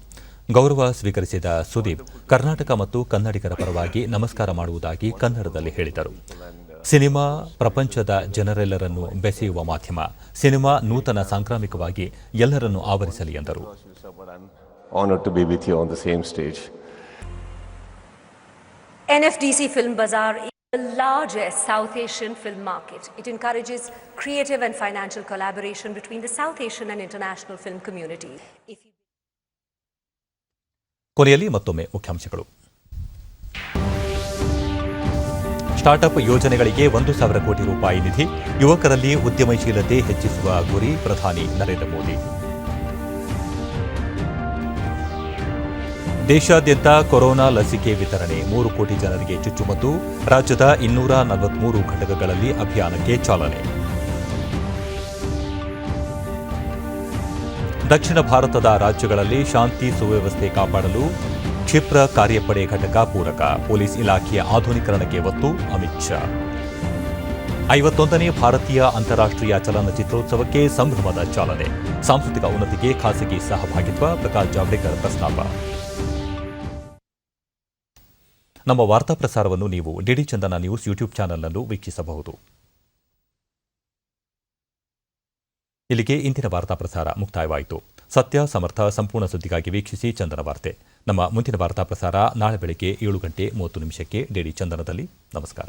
ಗೌರವ ಸ್ವೀಕರಿಸಿದ ಸುದೀಪ್ ಕರ್ನಾಟಕ ಮತ್ತು ಕನ್ನಡಿಗರ ಪರವಾಗಿ ನಮಸ್ಕಾರ ಮಾಡುವುದಾಗಿ ಕನ್ನಡದಲ್ಲಿ ಹೇಳಿದರು. ಸಿನಿಮಾ ಪ್ರಪಂಚದ ಜನರೆಲ್ಲರನ್ನು ಬೆಸೆಯುವ ಮಾಧ್ಯಮ. ಸಿನಿಮಾ ನೂತನ ಸಾಂಕ್ರಾಮಿಕವಾಗಿ ಎಲ್ಲರನ್ನೂ ಆವರಿಸಲಿ ಎಂದರು. NFDC Film Bazaar is the largest South Asian film market. It encourages creative and financial collaboration between the South Asian and international film community. ಕೊನೆಯಲ್ಲಿ ಮತ್ತೊಮ್ಮೆ ಮುಖ್ಯಾಂಶಗಳು. ಸ್ಟಾರ್ಟ್ಅಪ್ ಯೋಜನೆಗಳಿಗೆ 1,000 ಕೋಟಿ ರೂಪಾಯಿ ನಿಧಿ, ಯುವಕರಲ್ಲಿ ಉದ್ಯಮಶೀಲತೆ ಹೆಚ್ಚಿಸುವ ಗುರಿ ಪ್ರಧಾನಿ ನರೇಂದ್ರ ಮೋದಿ. ದೇಶಾದ್ಯಂತ ಕೊರೋನಾ ಲಸಿಕೆ ವಿತರಣೆ, 3 ಕೋಟಿ ಜನರಿಗೆ ಚುಚ್ಚುಮದ್ದು, ರಾಜ್ಯದ 243 ಘಟಕಗಳಲ್ಲಿ ಅಭಿಯಾನಕ್ಕೆ ಚಾಲನೆ. ದಕ್ಷಿಣ ಭಾರತದ ರಾಜ್ಯಗಳಲ್ಲಿ ಶಾಂತಿ ಸುವ್ಯವಸ್ಥೆ ಕಾಪಾಡಲು ಕ್ಷಿಪ್ರ ಕಾರ್ಯಪಡೆ ಘಟಕ ಪೂರಕ, ಪೊಲೀಸ್ ಇಲಾಖೆಯ ಆಧುನೀಕರಣಕ್ಕೆ ಒತ್ತು ಅಮಿತ್ ಶಾ. 51ನೇ ಭಾರತೀಯ ಅಂತಾರಾಷ್ಟ್ರೀಯ ಚಲನಚಿತ್ರೋತ್ಸವಕ್ಕೆ ಸಂಭ್ರಮದ ಚಾಲನೆ, ಸಾಂಸ್ಕೃತಿಕ ಉನ್ನತಿಗೆ ಖಾಸಗಿ ಸಹಭಾಗಿತ್ವ, ಪ್ರಕಾಶ್ ಜಾವಡೇಕರ್ ಪ್ರಸ್ತಾಪ. ನಮ್ಮ ವಾರ್ತಾ ಪ್ರಸಾರವನ್ನು ನೀವು ಡಿಡಿ ಚಂದನ ನ್ಯೂಸ್ ಯೂಟ್ಯೂಬ್ ಚಾನೆಲ್ನಲ್ಲೂ ವೀಕ್ಷಿಸಬಹುದು. ಇಲ್ಲಿಗೆ ಇಂದಿನ ವಾರ್ತಾ ಪ್ರಸಾರ ಮುಕ್ತಾಯವಾಯಿತು. ಸತ್ಯ ಸಮರ್ಥ ಸಂಪೂರ್ಣ ಸುದ್ದಿಗಾಗಿ ವೀಕ್ಷಿಸಿ ಚಂದನ ವಾರ್ತೆ. ನಮ್ಮ ಮುಂದಿನ ವಾರ್ತಾ ಪ್ರಸಾರ ನಾಳೆ ಬೆಳಗ್ಗೆ 7:30 ಡಿಡಿ ಚಂದನದಲ್ಲಿ. ನಮಸ್ಕಾರ.